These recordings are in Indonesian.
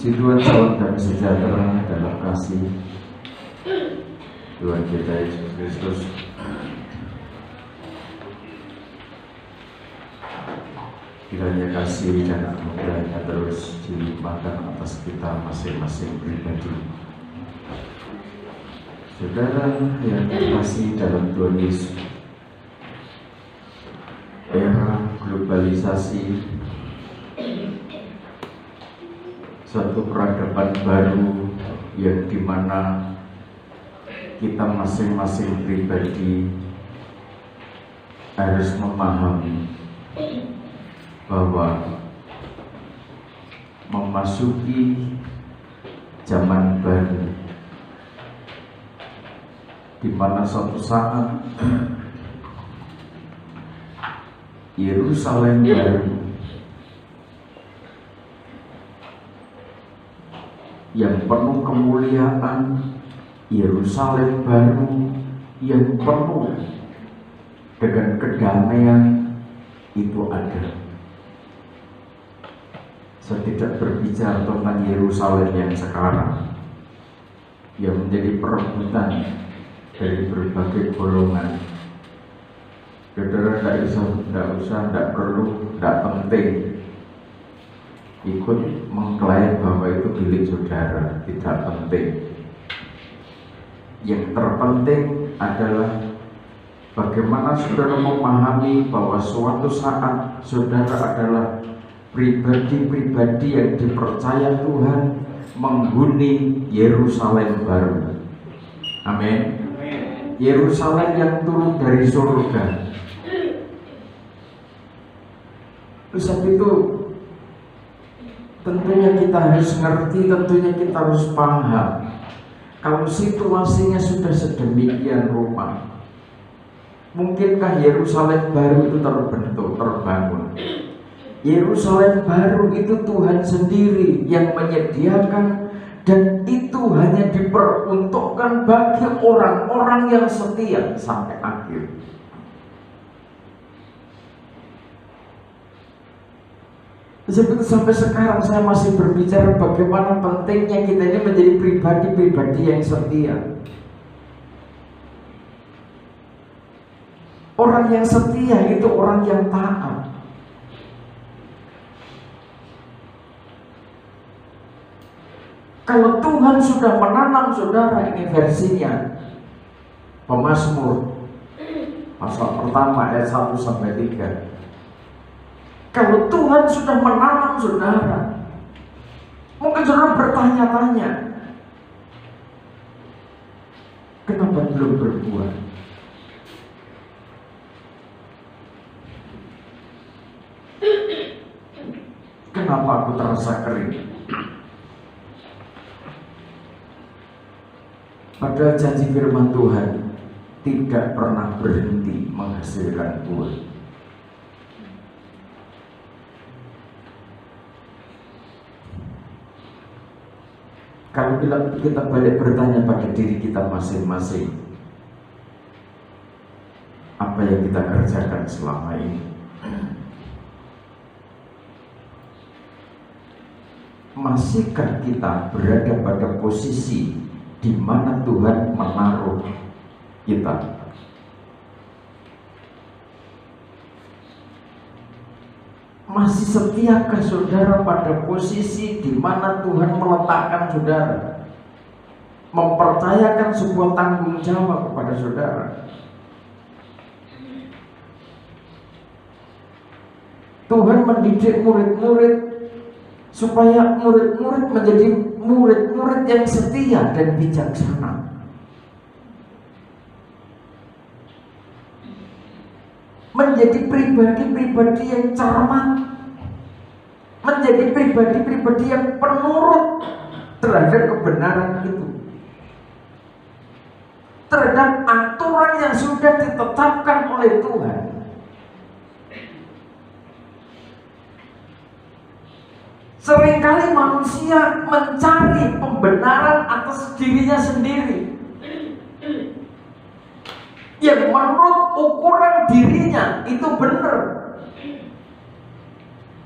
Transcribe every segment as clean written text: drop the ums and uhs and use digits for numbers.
Puji Tuhan, salam damai sejahtera dalam kasih Tuhan kita Yesus Kristus. Kiranya kasih dan anugerahnya terus dilimpahkan atas kita masing-masing pribadi. Saudara yang terkasih dalam Tuhan Yesus, era globalisasi, suatu peradaban baru yang dimana kita masing-masing pribadi harus memahami bahwa memasuki zaman baru di mana suatu saat Yerusalem baru yang penuh kemuliaan, Yerusalem baru yang penuh dengan kedamaian itu ada. Saya tidak berbicara tentang Yerusalem yang sekarang, yang menjadi perebutan dari berbagai golongan. Saudara tidak perlu, tidak penting ikut mengklaim bahwa itu milik saudara, tidak penting. Yang terpenting adalah bagaimana saudara memahami bahwa suatu saat saudara adalah pribadi-pribadi yang dipercaya Tuhan menghuni Yerusalem baru. Amin. Yerusalem yang turun dari surga. Sebab itu tentunya kita harus ngerti, tentunya kita harus paham. Kalau situasinya sudah sedemikian rupa, mungkinkah Yerusalem baru itu terbentuk, terbangun? Yerusalem baru itu Tuhan sendiri yang menyediakan, dan itu hanya diperuntukkan bagi orang-orang yang setia sampai akhir. Sebab sampai sekarang saya masih berbicara bagaimana pentingnya kita ini menjadi pribadi-pribadi yang setia. Orang yang setia itu orang yang taat. Kalau Tuhan sudah menanam saudara, ini versinya Pemazmur pasal pertama ayat 1 sampai 3. Kalau Tuhan sudah menanam saudara, mungkin saudara bertanya-tanya, kenapa belum berbuah? Kenapa aku terasa kering? Padahal janji firman Tuhan tidak pernah berhenti menghasilkan buah. Kalau kita balik bertanya pada diri kita masing-masing, apa yang kita kerjakan selama ini? Masihkah kita berada pada posisi di mana Tuhan menaruh kita? Masih setiakah saudara pada posisi di mana Tuhan meletakkan saudara? Mempercayakan sebuah tanggung jawab kepada saudara. Tuhan mendidik murid-murid supaya murid-murid menjadi murid-murid yang setia dan bijaksana. Menjadi pribadi-pribadi yang cermat, menjadi pribadi-pribadi yang penurut terhadap kebenaran itu, terhadap aturan yang sudah ditetapkan oleh Tuhan. Seringkali manusia mencari pembenaran atas dirinya sendiri, yang menurut ukuran dirinya itu benar.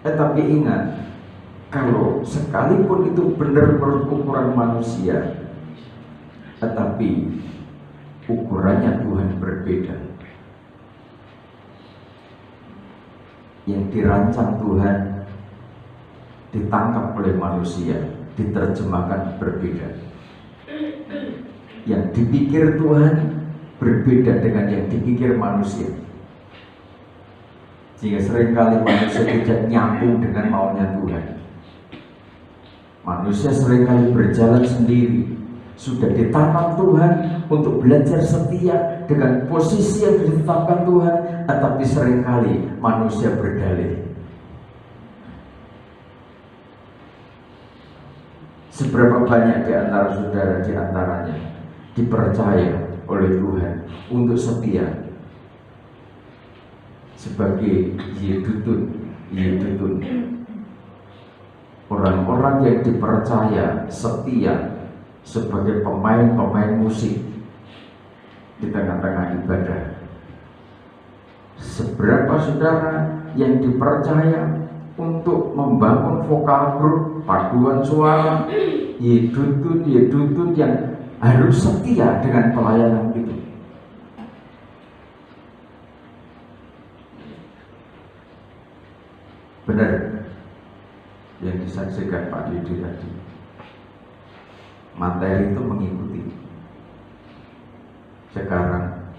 Tetapi ingat, Kalau sekalipun itu benar menurut ukuran manusia, tetapi ukurannya Tuhan berbeda. Yang dirancang Tuhan ditangkap oleh manusia, diterjemahkan berbeda. Yang dipikir Tuhan berbeda dengan yang dipikir manusia. Sehingga seringkali manusia tidak nyambung dengan maunya Tuhan. Manusia seringkali berjalan sendiri, sudah ditangkap Tuhan untuk belajar setia dengan posisi yang ditetapkan Tuhan, tetapi seringkali manusia berdalih. Seberapa banyak di antara saudara di antaranya dipercaya oleh Tuhan untuk setia sebagai yedutun. Orang-orang yang dipercaya setia sebagai pemain musik di tengah-tengah ibadah. Seberapa saudara yang dipercaya untuk membangun vokal grup, paduan suara, yedutun yang harus setia dengan pelayanan itu. Benar yang disaksikan Pak Yudi tadi, materi itu mengikuti. Sekarang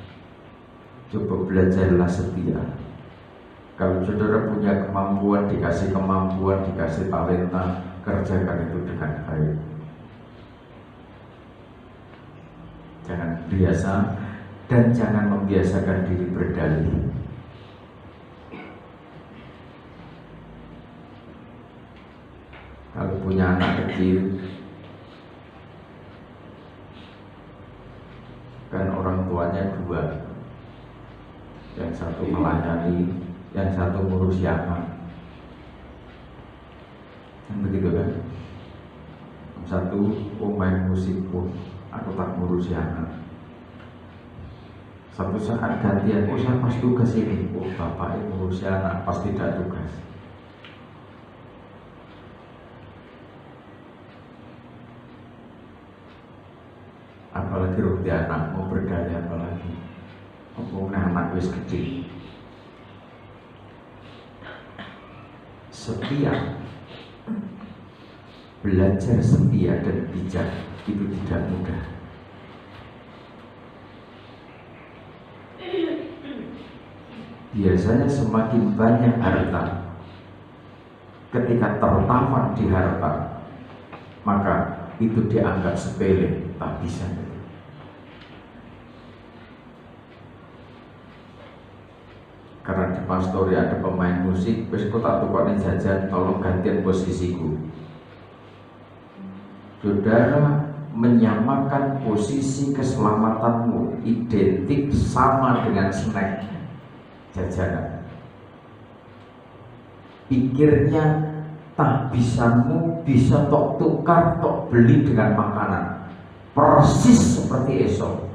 coba belajarlah setia. Kalau saudara punya kemampuan, dikasih kemampuan, dikasih talenta, kerjakan itu dengan baik. Jangan biasa dan jangan membiasakan diri berdalih. Kalau punya anak kecil, kan orang tuanya dua, yang satu melayani, yang satu ngurus anak, kan begitu kan? Yang satu main musik pun, aku tak ngurusi anak. Satu saat gantian, saya pas tugas ini, bapak yang ngurusi anak, pas tidak tugas. Apalagi rukti anak mau berdaya, apalagi ngomongnya anak wis gede. Setia, belajar setia dan bijak itu tidak mudah. Biasanya semakin banyak harta, ketika tertawan di harta, maka itu dianggap sepele, tak bisa. Karena di pastori ada pemain musik, wis kok tak tukokne jajan, tolong gantian posisiku. Saudara menyamakan posisi keselamatanmu identik sama dengan snack jajanan. Pikirnya tak bisamu bisa tok tukar, tok beli dengan makanan, persis seperti esok.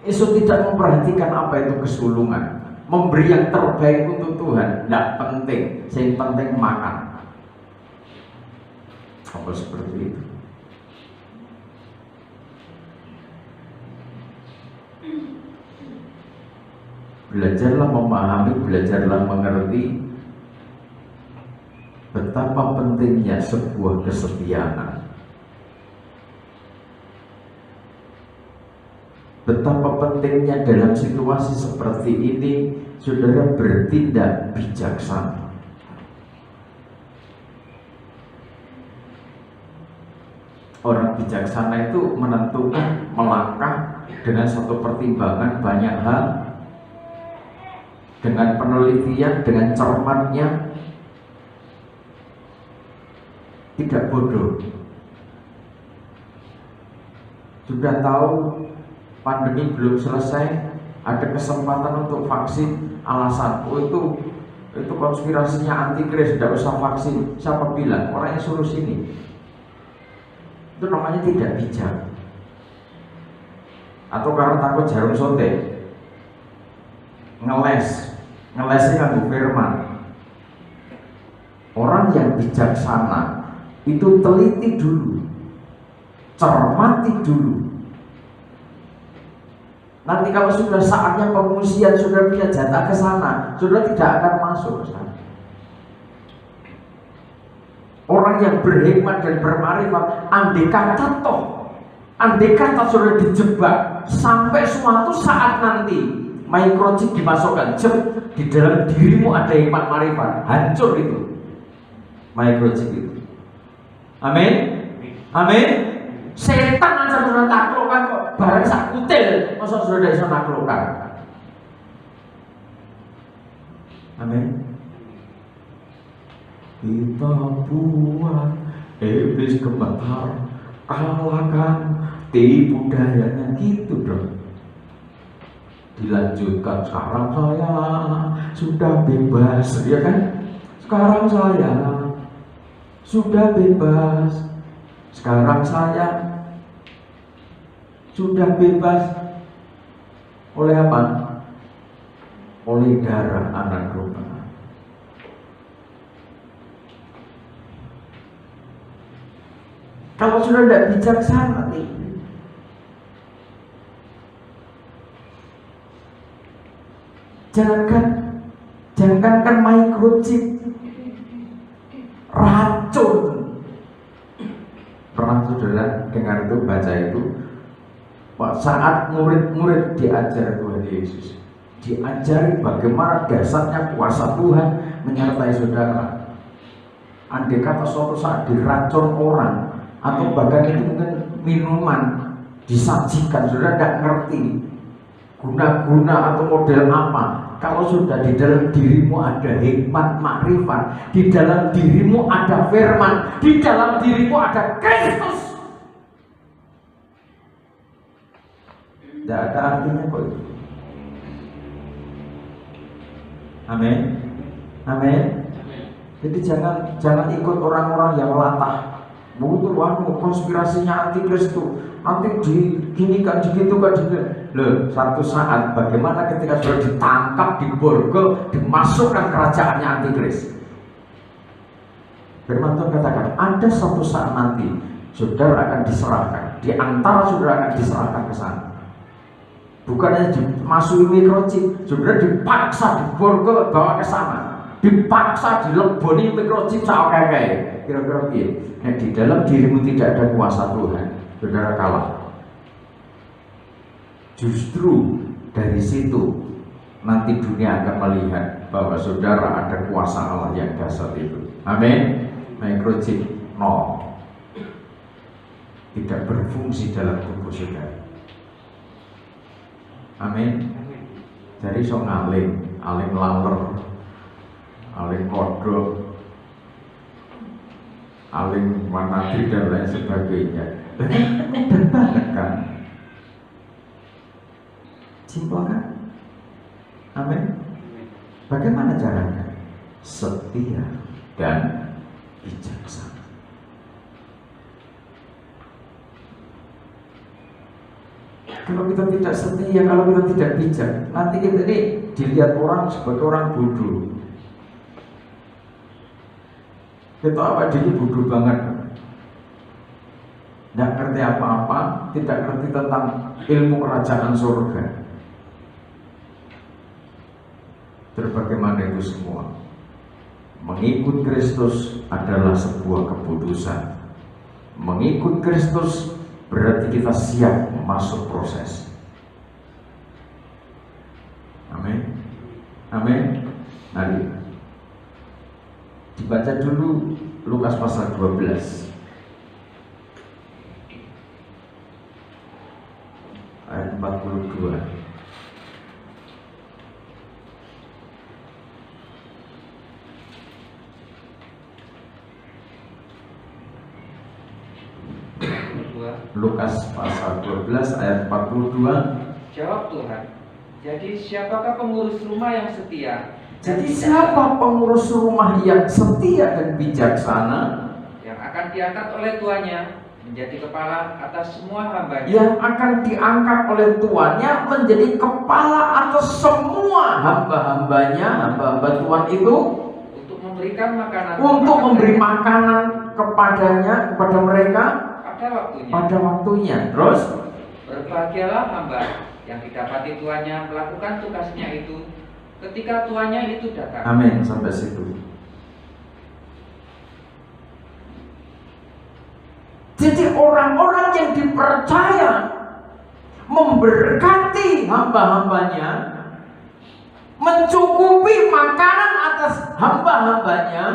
Esok tidak memperhatikan apa itu kesulungan, memberi yang terbaik untuk Tuhan, tidak penting, yang penting makan. Apa seperti itu? Belajarlah memahami, belajarlah mengerti betapa pentingnya sebuah kesetiaan. Betapa pentingnya dalam situasi seperti ini saudara bertindak bijaksana. Orang bijaksana itu menentukan melangkah dengan satu pertimbangan banyak hal, dengan penelitian, dengan cermatnya, tidak bodoh. Sudah tahu pandemi belum selesai, ada kesempatan untuk vaksin, alasan itu konspirasinya antikris, tidak usah vaksin. Siapa bilang? Orang yang suruh sini. Itu namanya tidak bijak. Atau karena takut jarum suntik, ngelesnya kan firman. Orang yang bijaksana itu teliti dulu, cermati dulu. Nanti kalau sudah saatnya pengungsian, sudah punya jatah ke sana, sudah tidak akan masuk ke sana. Orang yang berhikmat dan bermarifat, andai kata sudah dijebak, sampai suatu saat nanti microchip dimasukkan, di dalam dirimu ada hikmat marifat, hancur itu microchip itu. Amin, amin. Setan aja sudah taklukkan kok, barang sak kutil, masa sudah bisa taklukkan. Amin. Kita buat iblis gemetar, kalahkan, tipu dayanya, gitu dong. Dilanjutkan, sekarang saya sudah bebas, ya kan? Sekarang saya sudah bebas. Sekarang saya sudah bebas. Oleh apa? Oleh darah anak domba. Kalau sudah tidak bijaksana nih, jangankan microchip, racun. Pernah saudara dengar itu, baca itu, saat murid-murid diajar Tuhan Yesus, diajari bagaimana dasarnya kuasa Tuhan menyertai saudara. Andai kata suatu saat diracun orang, atau bahkan itu mungkin minuman disajikan, saudara tidak ngerti guna-guna atau model apa. Kalau sudah di dalam dirimu ada hikmat makrifat, di dalam dirimu ada firman, di dalam dirimu ada Kristus, tidak ada artinya kok itu. Amin, amin. Jadi jangan ikut orang-orang yang latah. Begitu konspirasinya anti Kristus, nanti diginikan, digitukan. Loh, satu saat bagaimana ketika sudah ditangkap, diborgol, dimasukkan kerajaannya antikris. Firman Tuhan katakan, ada satu saat nanti saudara akan diserahkan, di antara saudara akan diserahkan ke sana. Bukan hanya dimasuki microchip, saudara dipaksa, diborgol, bawa ke sana, dipaksa dileboni microchip kayak kira-kira gitu. Nah, di dalam dirimu tidak ada kuasa Tuhan, saudara kalah. Justru dari situ nanti dunia akan melihat bahwa saudara ada kuasa Allah yang dahsyat itu. Amin. Microchip nol, tidak berfungsi dalam tubuh saudara. Amin. Jadi sok aling laler, aling kodok, aling manati dan lain sebagainya. Dan banget kan? Simpel kan? Amin. Bagaimana caranya? Setia dan bijaksana. Kalau kita tidak setia, kalau kita tidak bijak, nanti kita ini dilihat orang sebagai orang bodoh. Kita apa diri bodoh banget, tidak ngerti apa-apa, tidak ngerti tentang ilmu kerajaan surga. Terbagaimana itu semua? Mengikut Kristus adalah sebuah keputusan. Mengikut Kristus berarti kita siap masuk proses. Amin. Amin. Mari dibaca dulu Lukas pasal 12 ayat 42. Lukas pasal 12 ayat 42. Jawab Tuhan, jadi siapakah pengurus rumah yang setia? Jadi siapa pengurus rumah yang setia dan bijaksana, yang akan diangkat oleh tuannya menjadi kepala atas semua hambanya? Yang akan diangkat oleh tuannya menjadi kepala atas semua hamba-hambanya, hamba-hamba Tuhan itu, untuk memberikan makanan untuk kepada memberi mereka makanan kepadanya, kepada mereka pada waktunya. pada waktunya. Terus Berbahagialah hamba yang didapati tuannya melakukan tugasnya itu ketika tuannya itu datang. amin, sampai situ. Jadi orang-orang yang dipercaya memberkati hamba-hambanya, mencukupi makanan atas hamba-hambanya,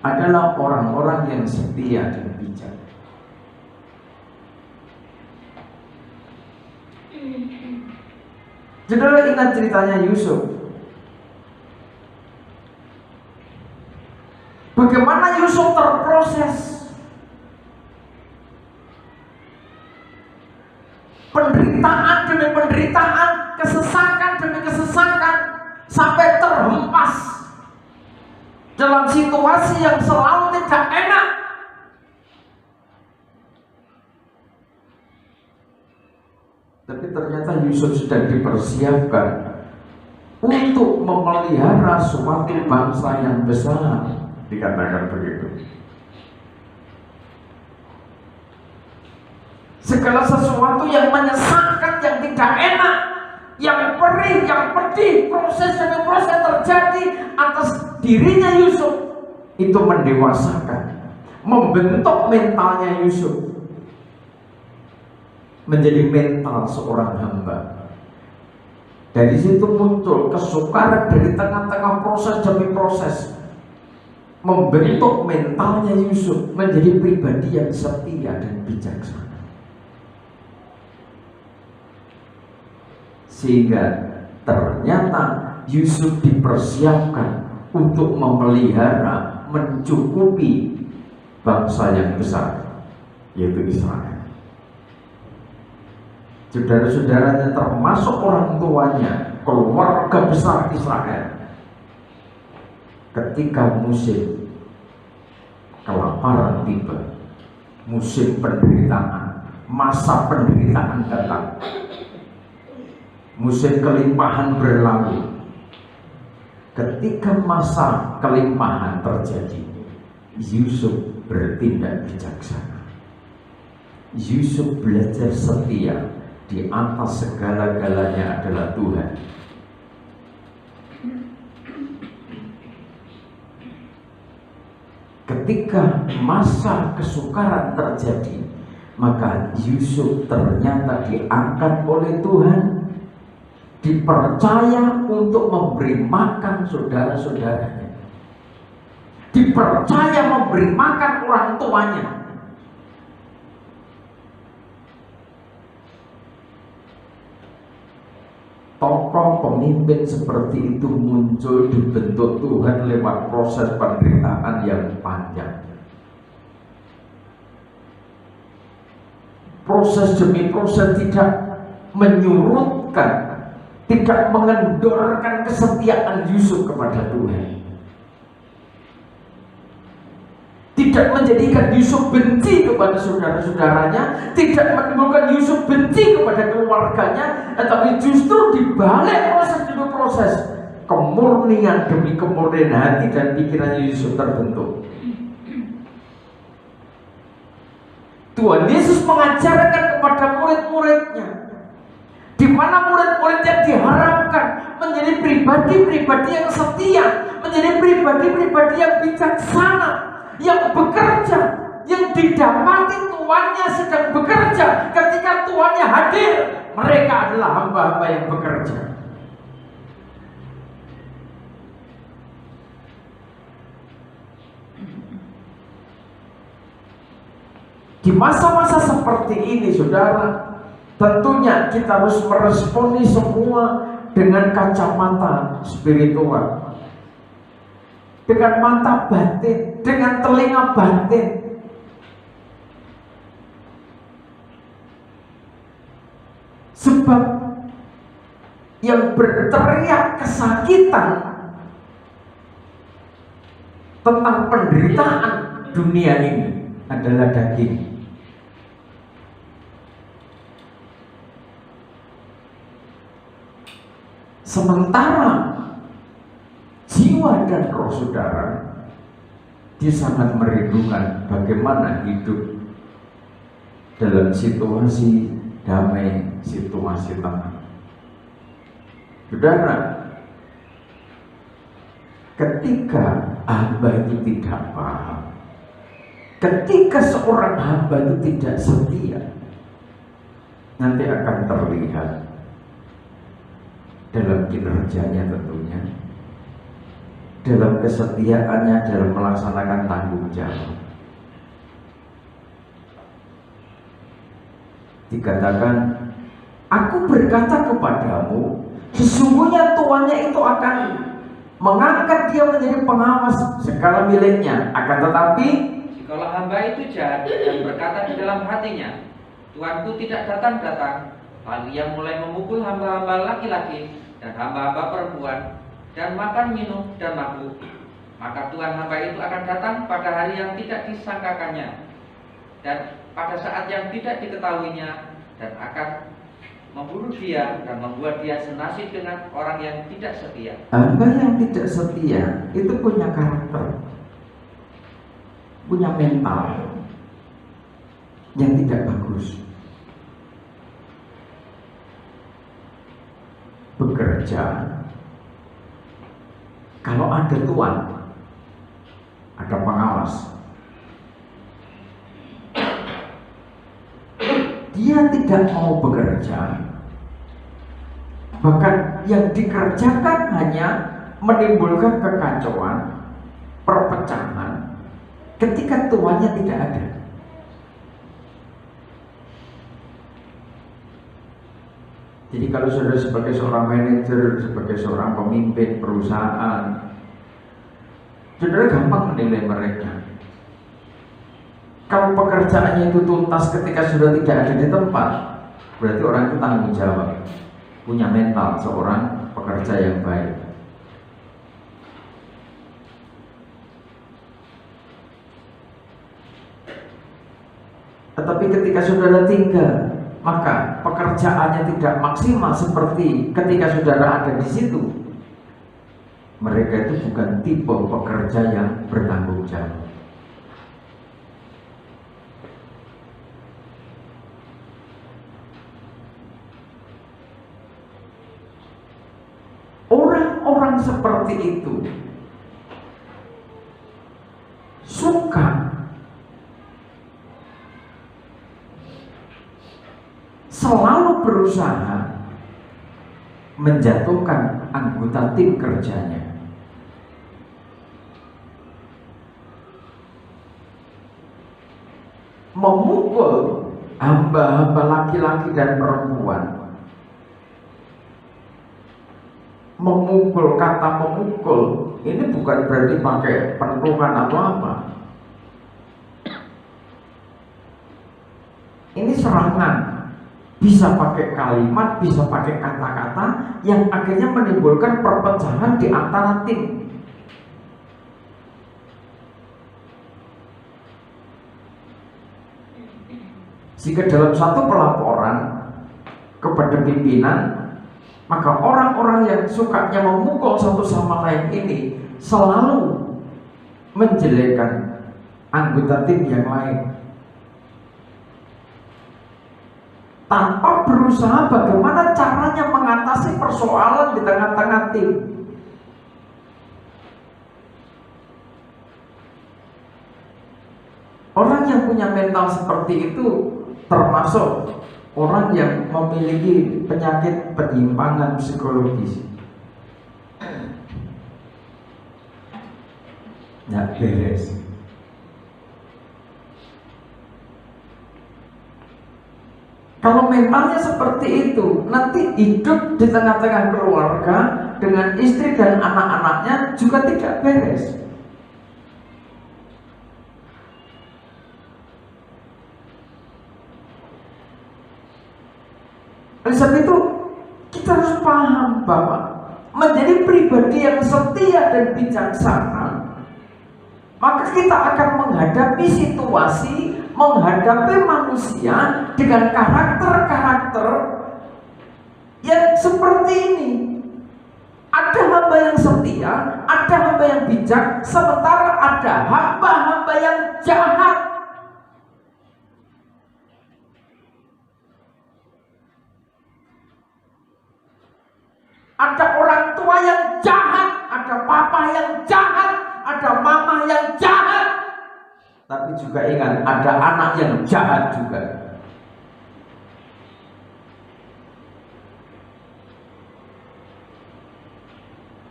adalah orang-orang yang setia dan bijak. Saudara ingat ceritanya Yusuf. Bagaimana Yusuf terproses, penderitaan demi penderitaan, kesesakan demi kesesakan, sampai terhempas dalam situasi yang selalu tidak enak. Tapi ternyata Yusuf sedang dipersiapkan untuk memelihara suatu bangsa yang besar, dikatakan begitu. Segala sesuatu yang menyesakkan, yang tidak enak, yang perih, yang pedih, proses demi proses terjadi atas dirinya Yusuf, itu mendewasakan, membentuk mentalnya Yusuf menjadi mental seorang hamba. Dari situ muncul kesukaran dari tengah-tengah proses demi proses, membentuk mentalnya Yusuf menjadi pribadi yang setia dan bijaksana. Sehingga ternyata Yusuf dipersiapkan untuk memelihara, mencukupi bangsa yang besar, yaitu Israel. Saudara-saudaranya termasuk orang tuanya, keluarga besar Israel, ketika musim kelaparan tiba, musim penderitaan, masa penderitaan datang, musim kelimpahan berlalu. Ketika masa kelimpahan terjadi, Yusuf bertindak bijaksana. Yusuf belajar setia. Di atas segala-galanya adalah Tuhan. Ketika masa kesukaran terjadi, maka Yusuf ternyata diangkat oleh Tuhan, dipercaya untuk memberi makan saudara-saudaranya, dipercaya memberi makan orang tuanya. Tokoh pemimpin seperti itu muncul, dibentuk Tuhan lewat proses penderitaan yang panjang. Proses demi proses tidak menyurutkan, tidak mengendorkan kesetiaan Yusuf kepada Tuhan. Tidak menjadikan Yusuf benci kepada saudara-saudaranya, tidak menimbulkan Yusuf benci kepada keluarganya, tetapi justru dibalik proses demi proses, kemurnian demi kemurnian hati dan pikiran Yusuf terbentuk. Tuhan Yesus mengajarkan kepada murid-muridnya, di mana murid-muridnya diharapkan menjadi pribadi-pribadi yang setia, menjadi pribadi-pribadi yang bijaksana, yang bekerja, yang didapati tuannya sedang bekerja. Ketika tuannya hadir, mereka adalah hamba-hamba yang bekerja. Di masa-masa seperti ini, saudara, tentunya kita harus meresponi semua dengan kacamata spiritual, dengan mata batin, dengan telinga batin. Sebab yang berteriak kesakitan tentang penderitaan dunia ini adalah daging. Sementara jiwa dan roh saudara, dia sangat merindukan bagaimana hidup dalam situasi damai, situasi tenang. Saudara, ketika hamba itu tidak paham, ketika seorang hamba itu tidak setia, nanti akan terlihat dalam kinerjanya tentunya, dalam kesetiaannya, dalam melaksanakan tanggung jawab. Dikatakan, aku berkata kepadamu, sesungguhnya tuannya itu akan mengangkat dia menjadi pengawas segala miliknya. Akan tetapi, jikalau hamba itu jahat dan berkata di dalam hatinya, Tuanku tidak datang-datang, lalu ia mulai memukul hamba-hamba laki-laki dan hamba-hamba perempuan, dan makan, minum, dan mabuk, maka Tuhan hamba itu akan datang pada hari yang tidak disangkakannya, dan pada saat yang tidak diketahuinya, dan akan membunuh dia dan membuat dia senasib dengan orang yang tidak setia. Hamba yang tidak setia itu punya karakter, punya mental yang tidak bagus. Bekerja, kalau ada tuan, ada pengawas, dia tidak mau bekerja, bahkan yang dikerjakan hanya menimbulkan kekacauan, perpecahan ketika tuannya tidak ada. Jadi kalau saudara sebagai seorang manajer, sebagai seorang pemimpin perusahaan, saudara gampang menilai mereka. Kalau pekerjaannya itu tuntas ketika sudah tidak ada di tempat, berarti orang itu tanggung jawab, punya mental seorang pekerja yang baik. Tetapi ketika saudara tinggal, maka pekerjaannya tidak maksimal seperti ketika saudara ada di situ. Mereka itu bukan tipe pekerja yang bertanggung jawab. Orang-orang seperti itu suka selalu berusaha menjatuhkan anggota tim kerjanya. Memukul hamba-hamba laki-laki dan perempuan. Memukul, kata memukul ini bukan berarti pakai pentungan atau apa. Ini serangan. Bisa pakai kalimat, bisa pakai kata-kata yang akhirnya menimbulkan perpecahan di antara tim. Jika dalam satu pelaporan kepada pimpinan, maka orang-orang yang sukanya memukul satu sama lain ini selalu menjelekkan anggota tim yang lain, tanpa berusaha bagaimana caranya mengatasi persoalan di tengah-tengah tim. Orang yang punya mental seperti itu termasuk orang yang memiliki penyakit penyimpangan psikologis. Nggak beres. Kalau mentalnya seperti itu, nanti hidup di tengah-tengah keluarga dengan istri dan anak-anaknya juga tidak beres. Oleh sebab itu, kita harus paham bahwa menjadi pribadi yang setia dan bijaksana, maka kita akan menghadapi situasi, menghadapi manusia dengan karakter-karakter yang seperti ini. bijak, sementara ada hamba-hamba yang jahat. Ada orang tua yang jahat, ada papa yang jahat, ada mama yang jahat. Tapi juga ingat, ada anak yang jahat juga.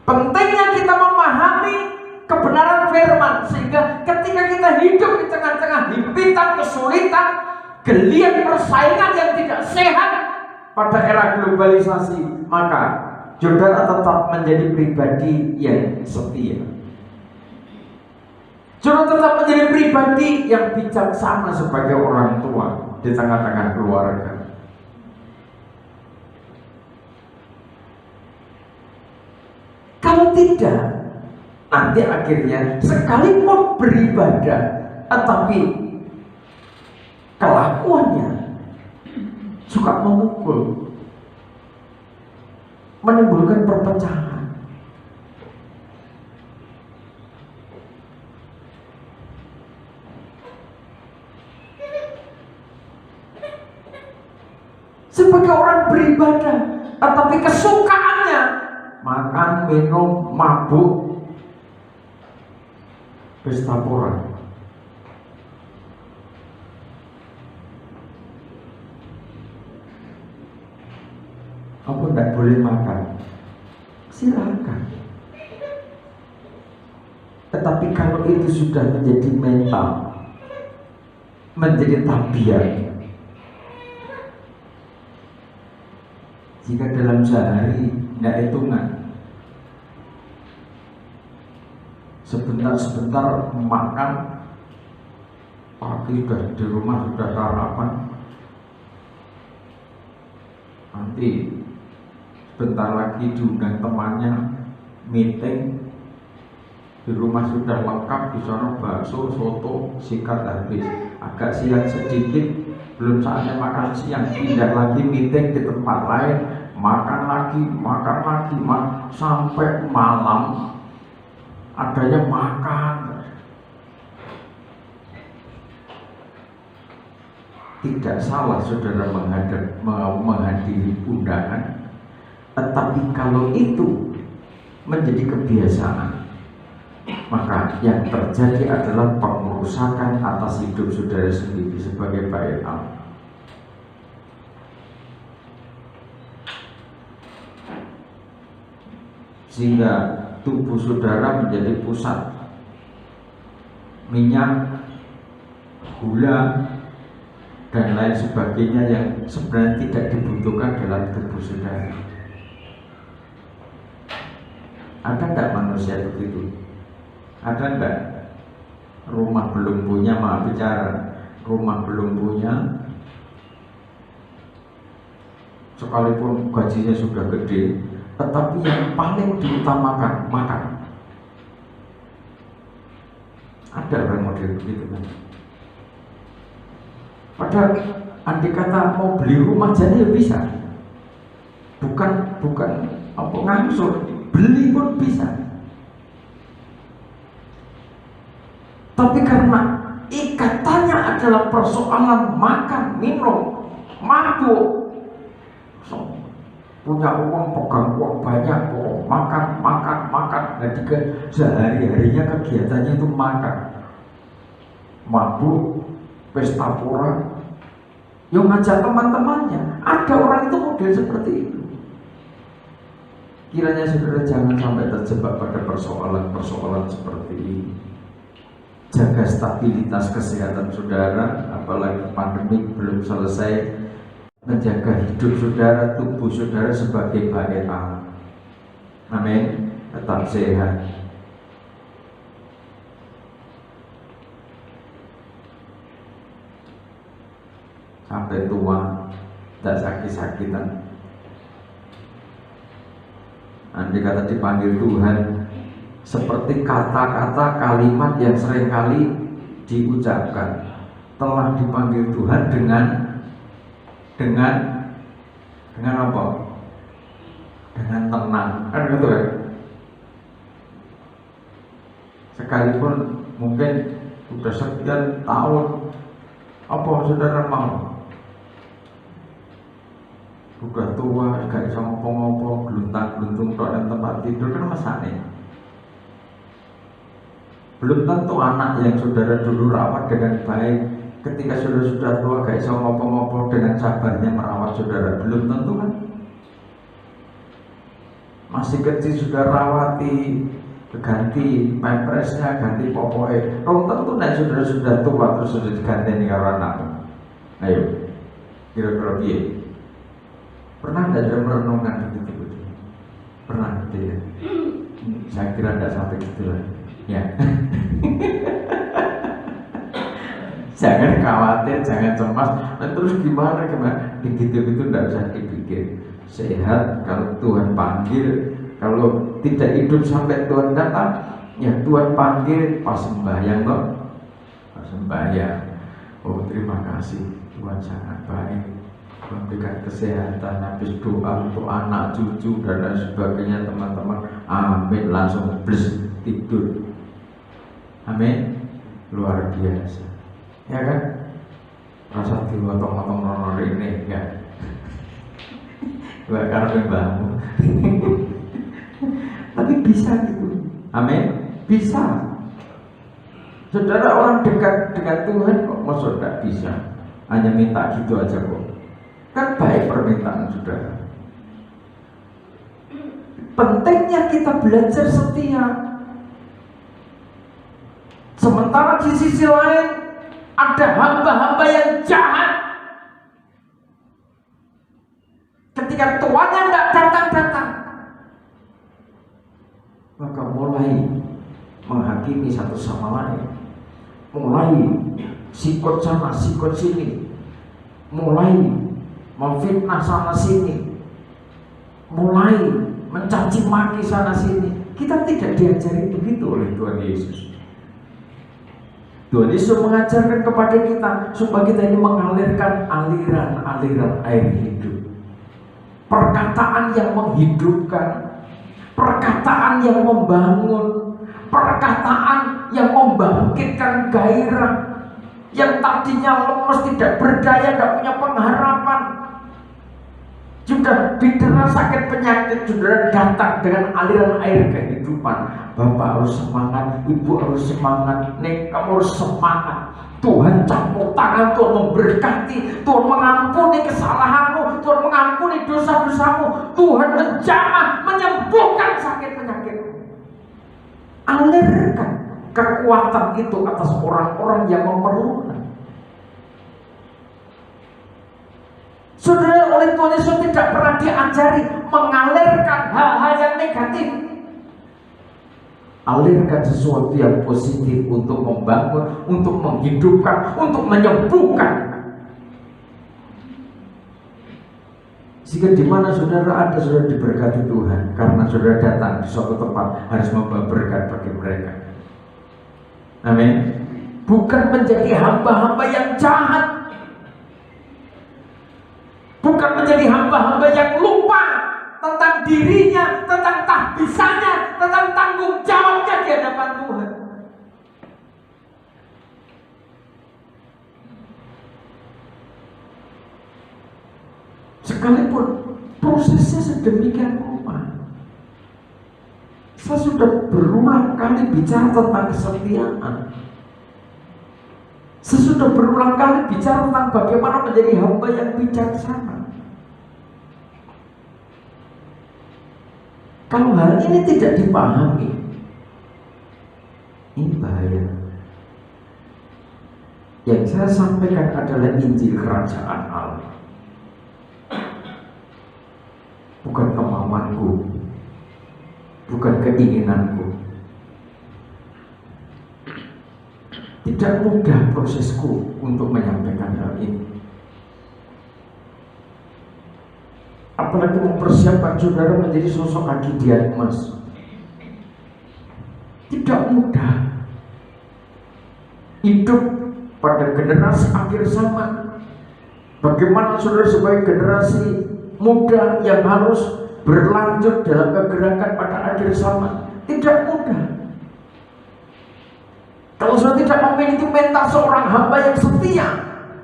Pentingnya kita memahami kebenaran firman, sehingga ketika kita hidup di tengah-tengah himpitan, kesulitan, geliat persaingan yang tidak sehat pada era globalisasi, maka saudara tetap menjadi pribadi yang setia. Saudara tetap menjadi pribadi yang bijaksana sebagai orang tua di tengah-tengah keluarga. Kalau tidak, nanti akhirnya sekalipun beribadah, tetapi kelakuannya suka memukul, menimbulkan perpecahan. Sebagai orang beribadah, tetapi kesukaannya makan, minum, mabuk, pesta pora. Apa tidak boleh makan? Silakan. Tetapi kalau itu sudah menjadi mental, menjadi tabiat, jika dalam sehari tidak hitungan, sebentar-sebentar makan, pagi sudah di rumah sudah sarapan, nanti bentar lagi diundang temannya meeting, di rumah sudah lengkap, di sana bakso, soto, sikat habis. Agak siang sedikit, belum saatnya makan siang, pindah lagi meeting di tempat lain, makan lagi, sampai malam adanya makan. Tidak salah saudara menghadiri undangan, tetapi kalau itu menjadi kebiasaan, maka yang terjadi adalah pengerusakan atas hidup saudara sendiri sebagai bait Allah. Sehingga tubuh saudara menjadi pusat minyak, gula, dan lain sebagainya yang sebenarnya tidak dibutuhkan dalam tubuh saudara. Ada enggak manusia begitu? Ada enggak? Rumah belum punya, maaf bicara, rumah belum punya, sekalipun gajinya sudah gede, tetapi yang paling diutamakan makan. Ada orang model begitu kan? Padahal andai kata mau beli rumah jadi ya bisa, bukan apa ngangsur, beli pun bisa. Tapi karena ikatannya adalah persoalan makan, minum, mabuk, punya uang, pegang uang banyak, makan. Jadi sehari-harinya kegiatannya itu makan, mabuk, pesta pora, yang ngajak teman-temannya. Ada orang itu model seperti itu. Kiranya saudara jangan sampai terjebak pada persoalan-persoalan seperti ini. Jaga stabilitas kesehatan saudara, apalagi pandemi belum selesai. Menjaga hidup saudara, tubuh saudara sebagai bait Allah. Amin. Tetap sehat. Sampai tua, tidak sakit-sakitan. Andai kata dipanggil Tuhan, seperti kata-kata kalimat yang seringkali diucapkan, telah dipanggil Tuhan dengan apa? Dengan tenang, kan gitu ya. Sekalipun mungkin sudah sekian tahun, apa saudara mau? Udah tua, gak bisa ngopo-ngopo, geluntang-geluntung tok dan tempat tidur kan mesane. Belum tentu anak yang saudara dulu rawat dengan baik, ketika sudah tua gak bisa ngopo-ngopo dengan sabarnya merawat saudara, belum tentu kan. Masih kecil sudah rawati, ganti pampersnya, ganti popoke, belum tentu nek sudah tua terus sudah diganti karo anak. Ayo, kira-kira piye? Pernah tidak ada merenungkan begitu? Pernah gitu ya? Saya kira tidak sampai gitu lah. Ya. Jangan khawatir, jangan cemas. Nah, terus gimana? Begitu-begitu tidak usah dipikir. Sehat kalau Tuhan panggil. Kalau tidak hidup sampai Tuhan datang, ya Tuhan panggil pas sembahyang loh. Pas sembahyang. Oh terima kasih, Tuhan sangat baik, memberikan kesehatan, habis doa untuk anak, cucu dan lain sebagainya teman-teman. Amin, langsung bless tidur. Amin, luar biasa. Ya kan? Rasa diotong-otong nono ini ya. Karena membangun. Tapi bisa gitu. Amin, bisa. Saudara, orang dekat dengan Tuhan kok maksud tidak bisa? Hanya minta gitu aja kok. Kan baik permintaan saudara. Pentingnya kita belajar setia. Sementara di sisi lain ada hamba-hamba yang jahat. Ketika tuannya tidak datang-datang, maka mulai menghakimi satu sama lain, mulai sikut sana sikut sini, mulai memfitnah sana sini, mulai mencaci maki sana sini. Kita tidak diajari begitu oleh Tuhan Yesus. Tuhan Yesus mengajarkan kepada kita supaya kita ini mengalirkan aliran-aliran air hidup. Perkataan yang menghidupkan, perkataan yang membangun, perkataan yang membangkitkan gairah. Yang tadinya lemes, tidak berdaya, tidak punya pengharapan, juga didera sakit penyakit, saudara datang dengan aliran air kehidupan. Bapak harus semangat, ibu harus semangat, nek kamu harus semangat. Tuhan campur tangan, Tuhan memberkati, Tuhan mengampuni kesalahanmu, Tuhan mengampuni dosa-dosamu, Tuhan menjamah, menyembuhkan sakit penyakitmu. Alirkan kekuatan itu atas orang-orang yang memerlukan. Saudara, oleh Tuhan Yesus tidak pernah diajari mengalirkan hal-hal yang negatif. Alirkan sesuatu yang positif untuk membangun, untuk menghidupkan, untuk menyembuhkan. Sehingga di mana saudara ada, saudara diberkati Tuhan, karena saudara datang di suatu tempat harus membawa berkat bagi mereka. Amin. Bukan menjadi hamba-hamba yang jahat, bukan menjadi hamba-hamba yang lupa tentang dirinya, tentang tahbisannya, tentang tanggung jawabnya di hadapan Tuhan. Sekalipun prosesnya sedemikian rupa. Saya sudah berulang kali bicara tentang kesetiaan. Saya sudah berulang kali bicara tentang bagaimana menjadi hamba yang bijaksana. Kalau hal ini tidak dipahami, ini bahaya. Yang saya sampaikan adalah Injil Kerajaan Allah, bukan kemauanku, bukan keinginanku. Tidak mudah prosesku untuk menyampaikan hal ini. Apalagi mempersiapkan saudara menjadi sosok Hagi Diatmas. Tidak mudah. Hidup pada generasi akhir zaman. Bagaimana saudara sebagai generasi muda yang harus berlanjut dalam kegerakan pada akhir zaman. Tidak mudah. Kalau saudara tidak memiliki mental seorang hamba yang setia,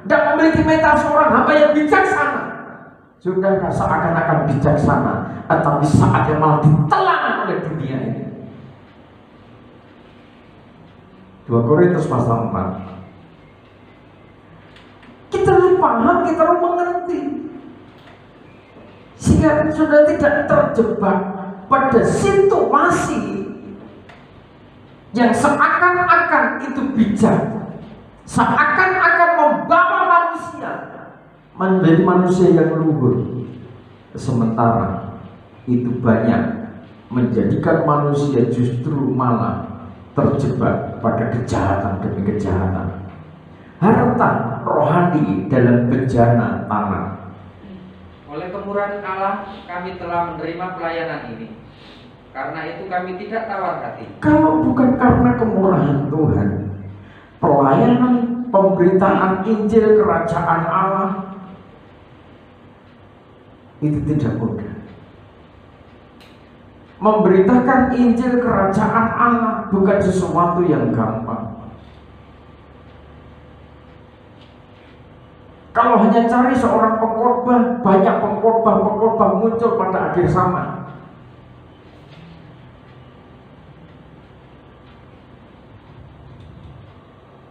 tidak memiliki mental seorang hamba yang bijaksana, saudara seakan-akan bijaksana, tetapi saatnya malah ditelan oleh dunia ini. 2 Korintus pasal 4. Kita harus paham, kita harus mengerti, sehingga sudah tidak terjebak pada situasi yang seakan-akan itu bijak, seakan-akan membawa manusia menjadi manusia yang luhur, sementara itu banyak menjadikan manusia justru malah terjebak pada kejahatan demi kejahatan. Harta rohani dalam bejana tanah. Oleh kemurahan Allah kami telah menerima pelayanan ini. Karena itu kami tidak tawar hati. Kalau bukan karena kemurahan Tuhan, pelayanan pemberitaan Injil Kerajaan Allah itu tidak mudah. Memberitakan Injil Kerajaan Allah bukan sesuatu yang gampang. Kalau hanya cari seorang pengkhotbah, banyak pengkhotbah muncul pada akhir zaman.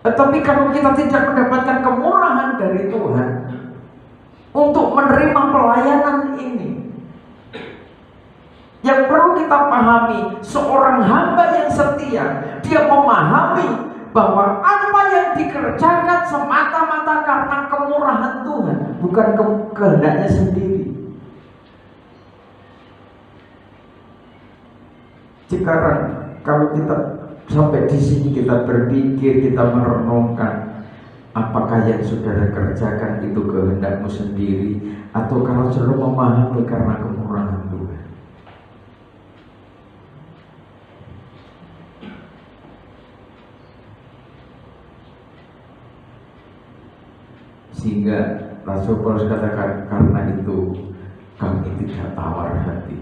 Tetapi kalau kita tidak mendapatkan kemurahan dari Tuhan untuk menerima pelayanan ini, yang perlu kita pahami, seorang hamba yang setia, dia memahami bahwa apa yang dikerjakan semata-mata karena kemurahan Tuhan, bukan kehendaknya sendiri. Sekarang kalau kita sampai di sini, kita berpikir, kita merenungkan, apakah yang saudara kerjakan itu kehendakmu sendiri, atau kalau saudara memahami karena kemurahan Tuhan? Sehingga Rasul Paulus katakan, karena itu kami tidak tawar hati.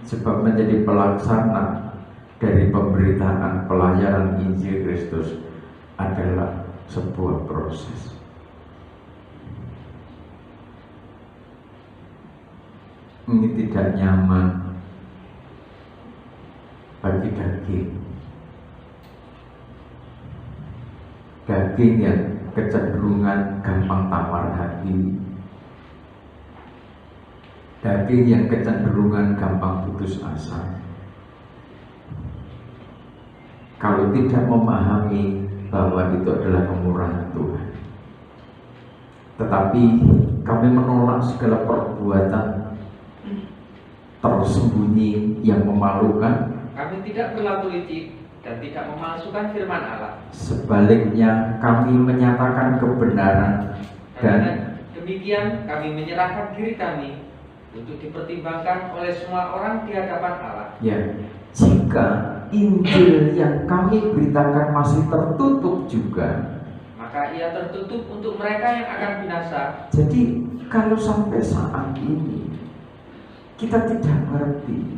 Sebab menjadi pelaksana dari pemberitaan pelayanan Injil Kristus adalah sebuah proses. Ini tidak nyaman bagi daging. Daging yang kecenderungan gampang tawar hati, daging yang kecenderungan gampang putus asa. Kalau tidak memahami bahwa itu adalah kemurahan Tuhan, tetapi kami menolak segala perbuatan tersembunyi yang memalukan. Kami tidak berlaku licik dan tidak memalsukan firman Allah. Sebaliknya kami menyatakan kebenaran, dan demikian kami menyerahkan diri kami untuk dipertimbangkan oleh semua orang di hadapan Allah. Ya, jika Injil yang kami beritakan masih tertutup juga, maka ia tertutup untuk mereka yang akan binasa. Jadi kalau sampai saat ini kita tidak mengerti,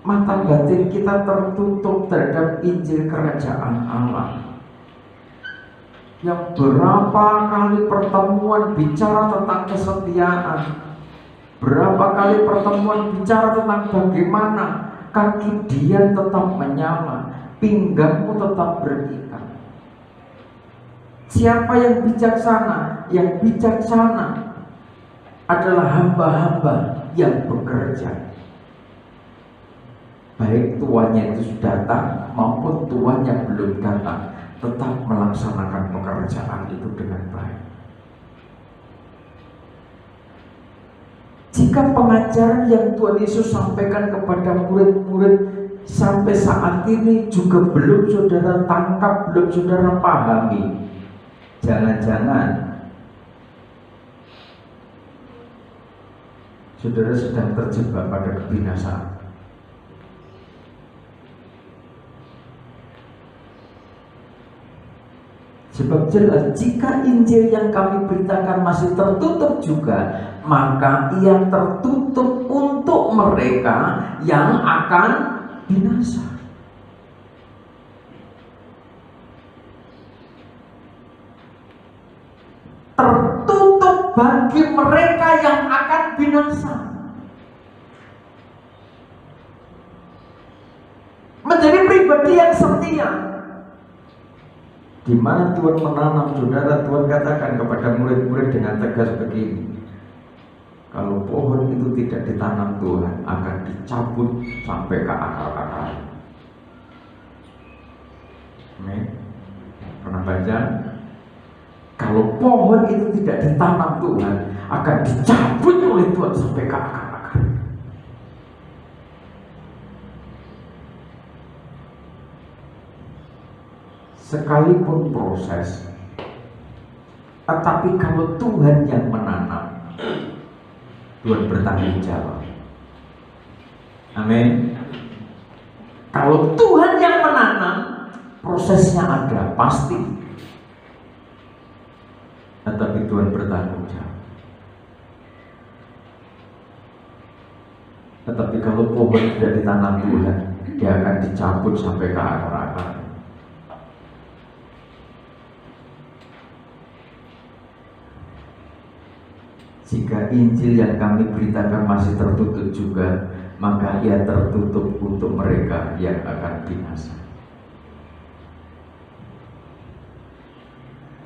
mata batin kita tertutup terhadap Injil Kerajaan Allah, yang berapa kali pertemuan bicara tentang kesetiaan, berapa kali pertemuan bicara tentang bagaimana kaki dia tetap menyala, pinggangmu tetap berikat. Siapa yang bijaksana? Yang bijaksana adalah hamba-hamba yang bekerja, baik tuannya itu sudah datang maupun tuannya belum datang, tetap melaksanakan pekerjaan itu dengan baik. Jika pengajaran yang Tuhan Yesus sampaikan kepada murid-murid sampai saat ini juga belum saudara tangkap, belum saudara pahami, jangan-jangan saudara sedang terjebak pada kebinasaan. Sebab jelas jika Injil yang kami beritakan masih tertutup juga, maka ia tertutup untuk mereka yang akan binasa. Tertutup bagi mereka yang akan binasa. Menjadi pribadi yang setia. Di mana Tuhan menanam, saudara, Tuhan katakan kepada murid-murid dengan tegas begini: kalau pohon itu tidak ditanam Tuhan, akan dicabut sampai ke akar-akar. Amin. Pernah baca? Kalau pohon itu tidak ditanam Tuhan, akan dicabut oleh Tuhan sampai ke akar-akar. Sekalipun proses, tetapi kalau Tuhan yang menanam, Tuhan bertanggung jawab. Amin. Kalau Tuhan yang menanam, prosesnya ada pasti, tetapi Tuhan bertanggung jawab. Tetapi kalau pohon tidak ditanam Tuhan, dia akan dicabut sampai ke akar-akar. Jika Injil yang kami beritakan masih tertutup juga, maka ia tertutup untuk mereka yang akan binasa.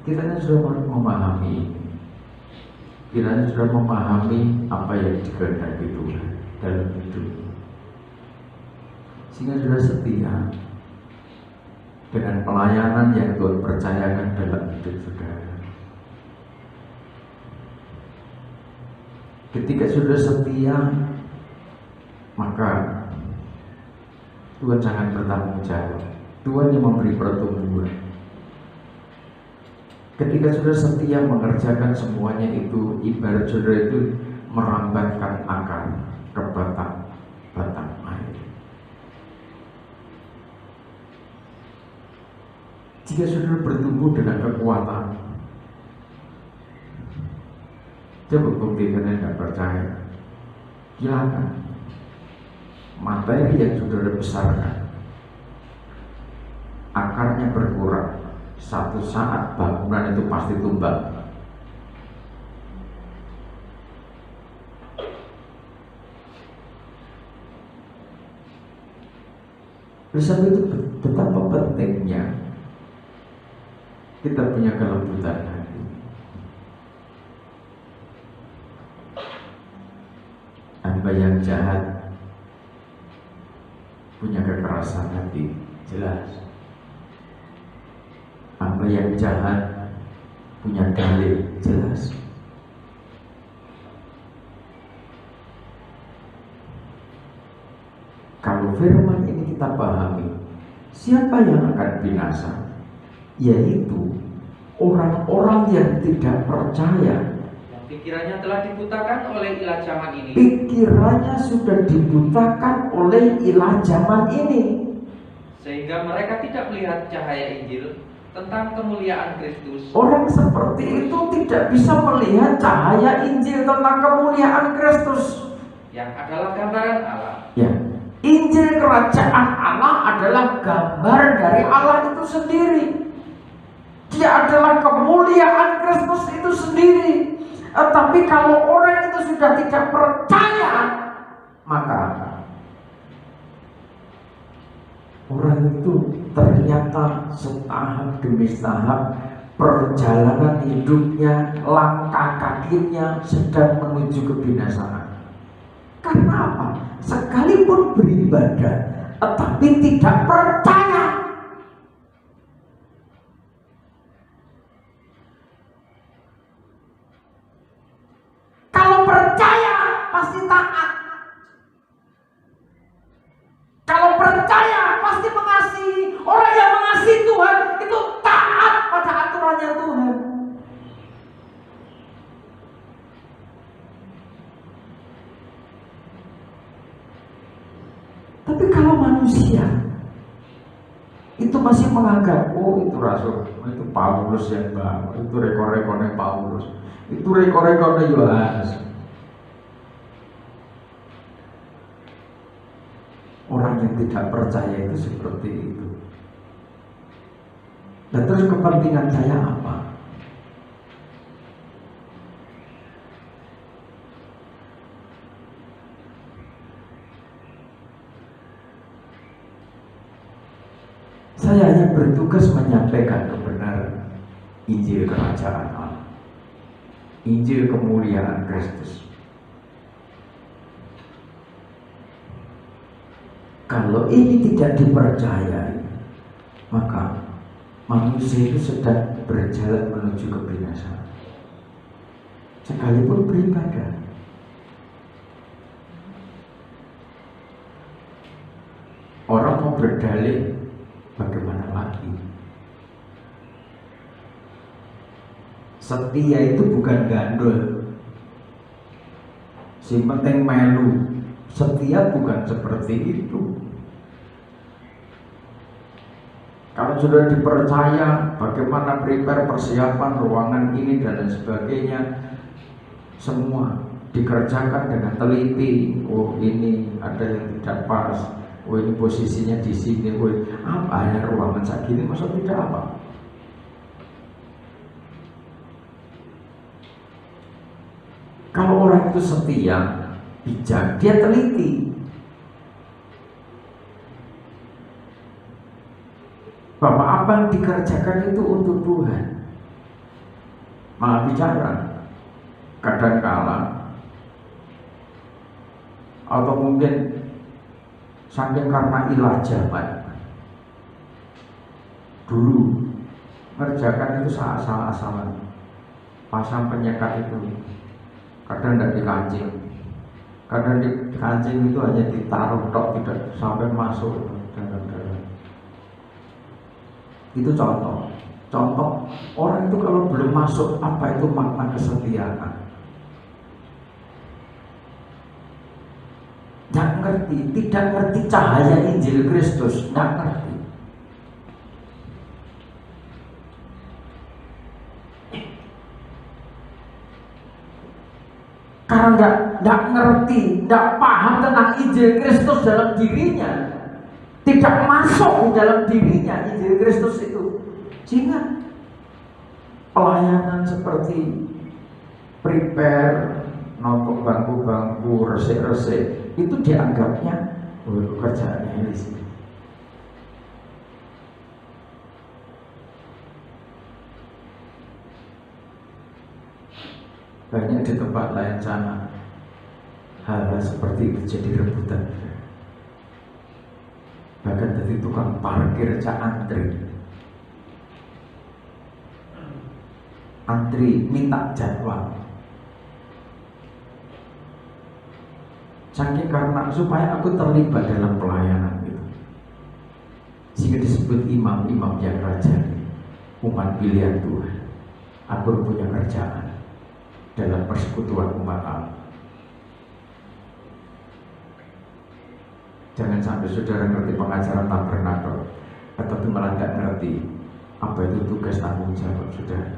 Kiranya sudah memahami ini. Kiranya sudah memahami apa yang dikehendaki Tuhan dalam hidup, sehingga sudah setia dengan pelayanan yang Tuhan percayakan dalam hidup saudara. Ketika sudah setia, maka Tuhan sangat bertanggung jawab. Tuhan yang memberi pertumbuhan. Ketika sudah setia mengerjakan semuanya itu, ibarat saudara itu merambatkan akar ke batang air. Jika saudara bertumbuh dengan kekuatan, coba buktikan yang tidak percaya. Silakan. Materi yang saudara besarkan, akarnya berkurang, satu saat bangunan itu pasti tumbang. Oleh sebab itu betapa pentingnya kita punya kelembutan hati. Hamba yang jahat punya kekerasan hati, jelas. Hamba yang jahat punya dalil, jelas. Kalau firman ini kita pahami, siapa yang akan binasa? Yaitu orang-orang yang tidak percaya. Pikirannya telah dibutakan oleh ilah zaman ini. Pikirannya sudah dibutakan oleh ilah zaman ini, sehingga mereka tidak melihat cahaya Injil tentang kemuliaan Kristus. Orang seperti itu tidak bisa melihat cahaya Injil tentang kemuliaan Kristus, yang adalah gambaran Allah. Ya, Injil kerajaan Allah adalah gambar dari Allah itu sendiri. Dia adalah kemuliaan Kristus itu sendiri. Tapi kalau orang itu sudah tidak percaya, maka orang itu ternyata setahap demi setahap perjalanan hidupnya, langkah kakinya sedang menuju kebinasaan. Karena apa? Sekalipun beribadah, tetapi tidak percaya. Kalau percaya pasti taat. Kalau percaya pasti mengasihi. Orang yang mengasihi Tuhan itu taat pada aturannya Tuhan. Tapi kalau manusia itu masih menganggap, oh itu rasul, itu Paulus yang bawa, itu rekor-rekornya Paulus, itu rekor-rekornya Yohanes. Orang yang tidak percaya itu seperti itu. Dan terus kepentingan saya apa? Saya hanya bertugas menyampaikan kebenaran Injil Kerajaan Allah, Injil kemuliaan Kristus. Kalau ini tidak dipercayai, maka manusia itu sedang berjalan menuju kebinasaan. Sekalipun beribadah. Orang mau berdalih, bagaimana lagi? Setia itu bukan gandul, si penting melu. Setia bukan seperti itu. Kalau sudah dipercaya bagaimana prepare persiapan ruangan ini dan lain sebagainya, semua dikerjakan dengan teliti. Oh ini ada yang tidak pas, oh ini posisinya di sini, oh apa hanya ruangan segini, masa tidak apa? Kalau orang itu setia, bijak, dia teliti bahwa apa yang dikerjakan itu untuk Tuhan. Malah bicara kadangkala atau mungkin saking karena ilah zaman dulu mengerjakan itu asal-asalan, pasang penyekat itu kadang tidak dikancing, kadang di kancing itu hanya ditaruh tok, tidak sampai masuk dalam. Itu contoh orang itu kalau belum masuk apa itu makna kesetiaan, tidak ngerti cahaya Injil Kristus, tidak ngerti. Karena tidak ngerti, tidak paham tentang Injil Kristus dalam dirinya, tidak masuk dalam dirinya Injil Kristus itu, sehingga pelayanan seperti prepare, notok bangku-bangku, resik-resik itu dianggapnya kerjaannya di sini. Banyak di tempat lain sana hal-hal seperti itu jadi rebutan. Bahkan dari tukang parkir antri minta jadwal, saking karena supaya aku terlibat dalam pelayanan itu, sehingga disebut imam-imam yang rajani, umat pilihan Tuhan. Aku punya kerjaan dalam persekutuan umat Allah. Jangan sampai saudara ngerti pengajaran tabernakel, tetapi malah tidak ngerti apa itu tugas tanggung jawab saudara.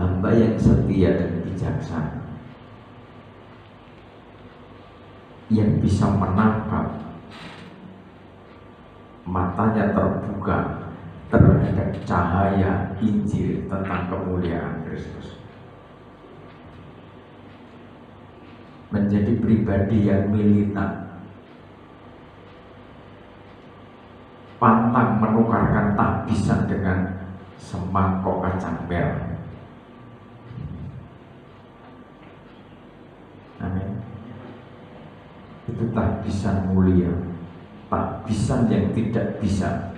Hamba yang setia dan bijaksana, yang bisa menangkap, matanya terbuka terhadap cahaya Injil tentang kemuliaan Kristus, menjadi pribadi yang militan, pantang menukarkan tahbisan dengan semangkok kacang merah. Amin. Itu tahbisan mulia, tahbisan yang tidak bisa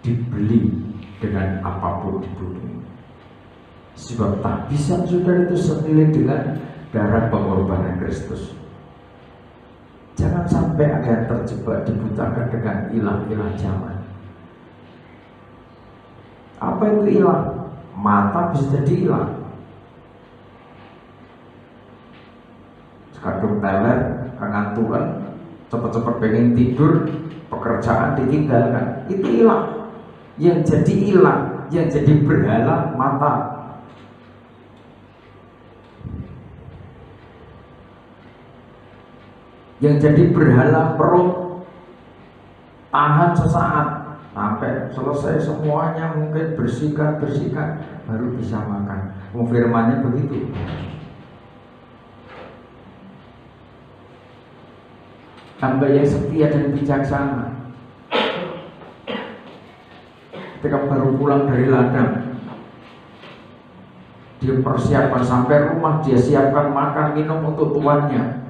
dibeli dengan apapun di bumi. Sebab tahbisan saudara itu senilai dengan darah pengorbanan Kristus. Jangan sampai ada yang terjebak dibutakan dengan ilah-ilah zaman. Apa itu ilah? Mata bisa jadi ilah. Kadung teler, kangantuan, cepat-cepat pengen tidur, pekerjaan ditinggalkan, itu hilang. Yang jadi hilang, yang jadi berhala mata. Yang jadi berhala perut, tahan sesaat sampai selesai semuanya, mungkin bersihkan baru bisa makan. Firmannya begitu. Hamba yang setia dan bijaksana, ketika baru pulang dari ladang, dia persiapkan sampai rumah, dia siapkan makan minum untuk tuannya.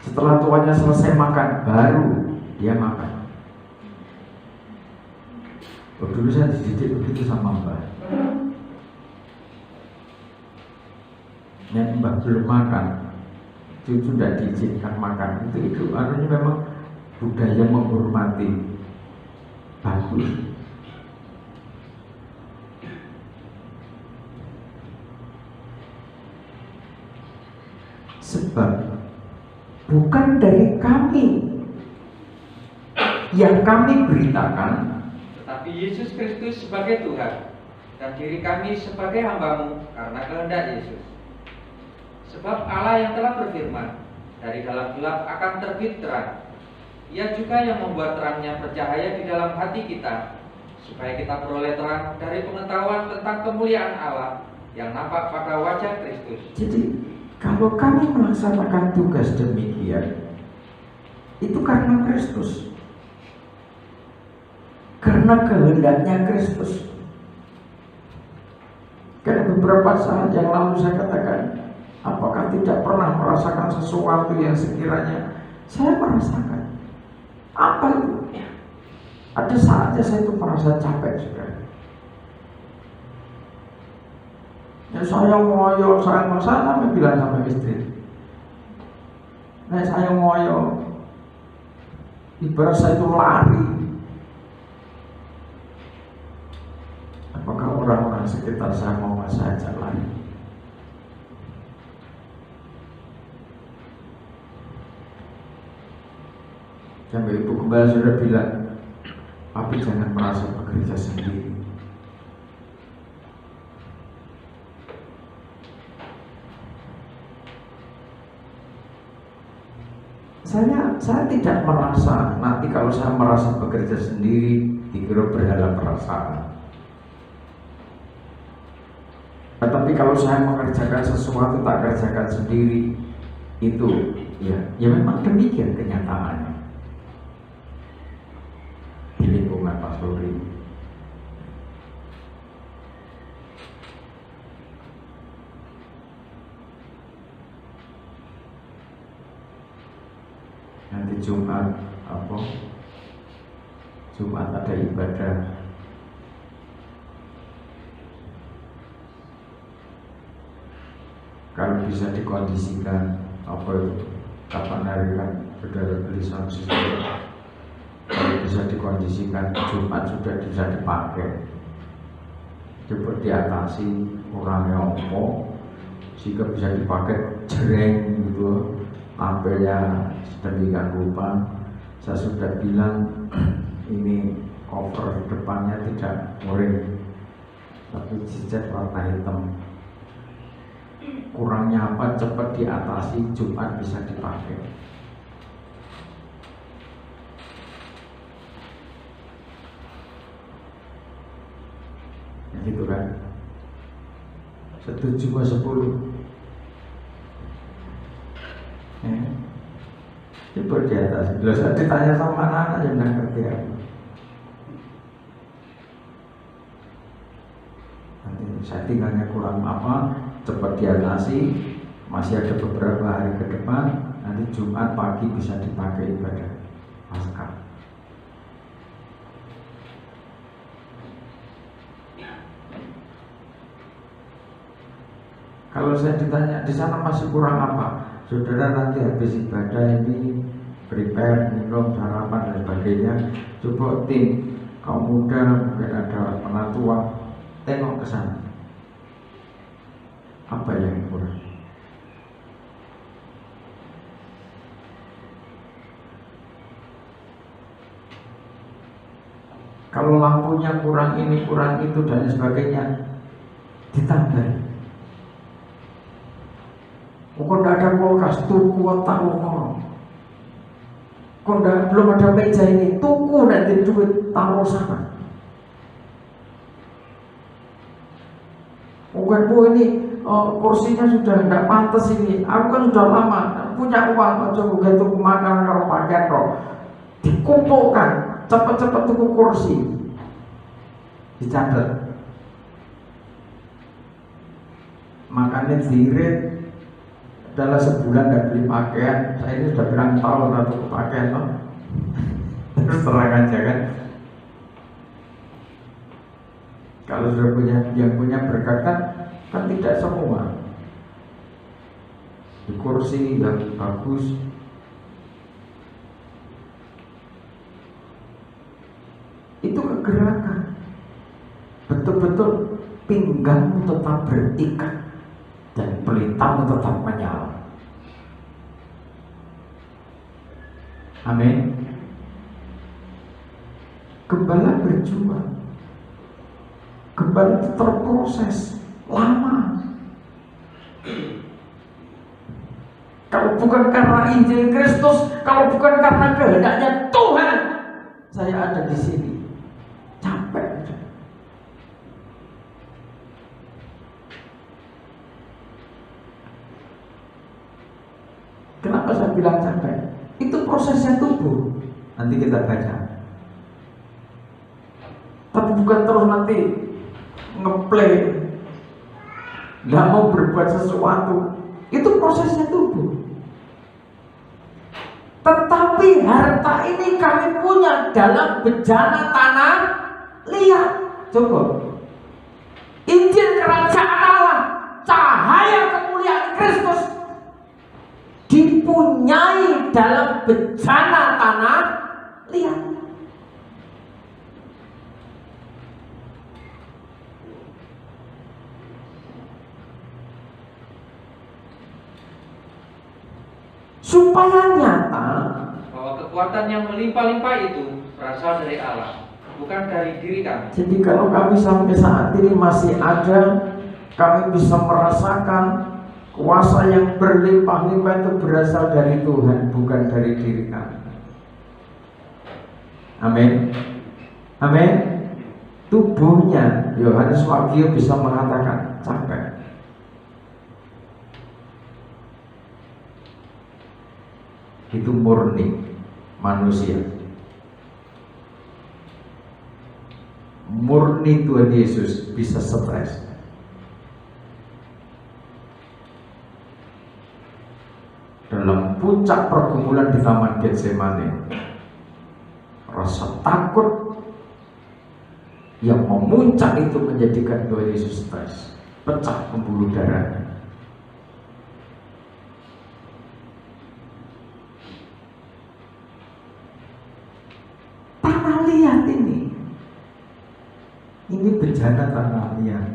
Setelah tuannya selesai makan, baru dia makan. Dulu saya dididik begitu sama Mbak. Mbak belum makan, cucu tidak diizinkan makan. Itu artinya memang budaya menghormati. Bagus. Sebab bukan dari kami yang kami beritakan, tetapi Yesus Kristus sebagai Tuhan dan diri kami sebagai hamba-Mu karena kehendak Yesus. Sebab Allah yang telah berfirman, dari dalam gelap akan terbit terang. Ia juga yang membuat terangnya bercahaya di dalam hati kita, supaya kita beroleh terang dari pengetahuan tentang kemuliaan Allah yang nampak pada wajah Kristus. Jadi kalau kami melaksanakan tugas demikian, itu karena Kristus, karena kehendaknya Kristus. Karena beberapa saat yang lalu saya katakan, apakah tidak pernah merasakan sesuatu yang sekiranya saya merasakan? Apa itu? Ada saatnya saya itu merasa capek, saudara. Ya saya ngoyo, saya sampai bilang sama istri, nah saya ngoyo, ibarat saya itu lari. Apakah orang-orang sekitar saya mau saya ajak lari? Sampai ibu kembali sudah bilang, tapi jangan merasa bekerja sendiri. Saya tidak merasa, nanti kalau saya merasa bekerja sendiri, dikira berhala perasaan. Tetapi kalau saya mengerjakan sesuatu tak kerjakan sendiri, itu ya memang demikian kenyataannya di lingkungan pastori. Nanti Jumat Jumat ada ibadah. Kalau bisa dikondisikan kapan hari kan saudara beli sound system, kalau bisa dikondisikan Jumat sudah bisa dipakai, coba diatasi kurangnya omong sehingga bisa dipakai jereng gitu, tampilnya sedemikian rupa. Saya sudah bilang ini cover depannya tidak muring tapi dicat warna hitam. Kurangnya apa cepat diatasi, Jumat bisa dipakai. Gitu kan? Setuju ke 10. Coba di atas. Bila saya ditanya sama anak-anak yang tidak ngerti apa. Nanti settingannya kurang apa, cepat diatasi. Masih ada beberapa hari ke depan. Nanti Jumat pagi bisa dipakai ibadah Paskah. Kalau saya ditanya di sana masih kurang apa, saudara nanti habis ibadah ini prepare, minum, sarapan dan sebagainya. Coba tim kaum muda, mungkin ada penatua, tengok ke sana. Apa yang kurang? Kalau lampunya kurang ini, kurang itu dan sebagainya, ditambah. Kok tidak ada kulkas, tuku taruh kono. Kok belum ada meja ini, tuku nanti duit taruh sana. Bukan bu ini kursinya sudah tidak pantas ini. Aku kan sudah lama punya uang, coba tuku makanan kalau pakai roh. Dikumpulkan, cepat-cepat tuku kursi, dicatat. Makanya diirit dalam sebulan tidak beli pakaian. Saya ini sudah berapa tahun atau pakaian loh. Terus terang aja kan. Kalau sudah punya yang punya berkat kan tidak semua. Di kursi yang bagus, itu kegerakan. Betul-betul pinggangmu tetap berikat dan pelitamu tetap menyala. Amin. Gembala berjuang. Gembala itu terproses lama. Kalau bukan karena Injil Kristus, kalau bukan karena kehendaknya Tuhan, saya ada di sini. Capek. Kenapa saya bilang capek? Itu prosesnya tubuh. Nanti kita baca. Tapi bukan terus nanti ngeplay, nggak mau berbuat sesuatu. Itu prosesnya tubuh. Tetapi harta ini kami punya dalam bejana tanah liat. Coba, Injil kerajaan Allah, cahaya kemuliaan Kristus, dipunyai dalam bejana tanah liat. Supaya nyata bahwa kekuatan yang melimpah-limpah itu berasal dari Allah, bukan dari diri kami. Jadi kalau kami sampai saat ini masih ada, kami bisa merasakan kuasa yang berlimpah-limpah itu berasal dari Tuhan, bukan dari diri kami. Amin. Amin. Tubuhnya Yohanes Wagio bisa mengatakan capek. Itu murni manusia. Murni Tuhan Yesus bisa stres. Dalam puncak pergumulan di Taman Getsemani, rasa takut yang memuncak itu menjadikan Tuhan Yesus stres, pecah pembuluh darahnya. Tanah liat ini bejana tanah liat.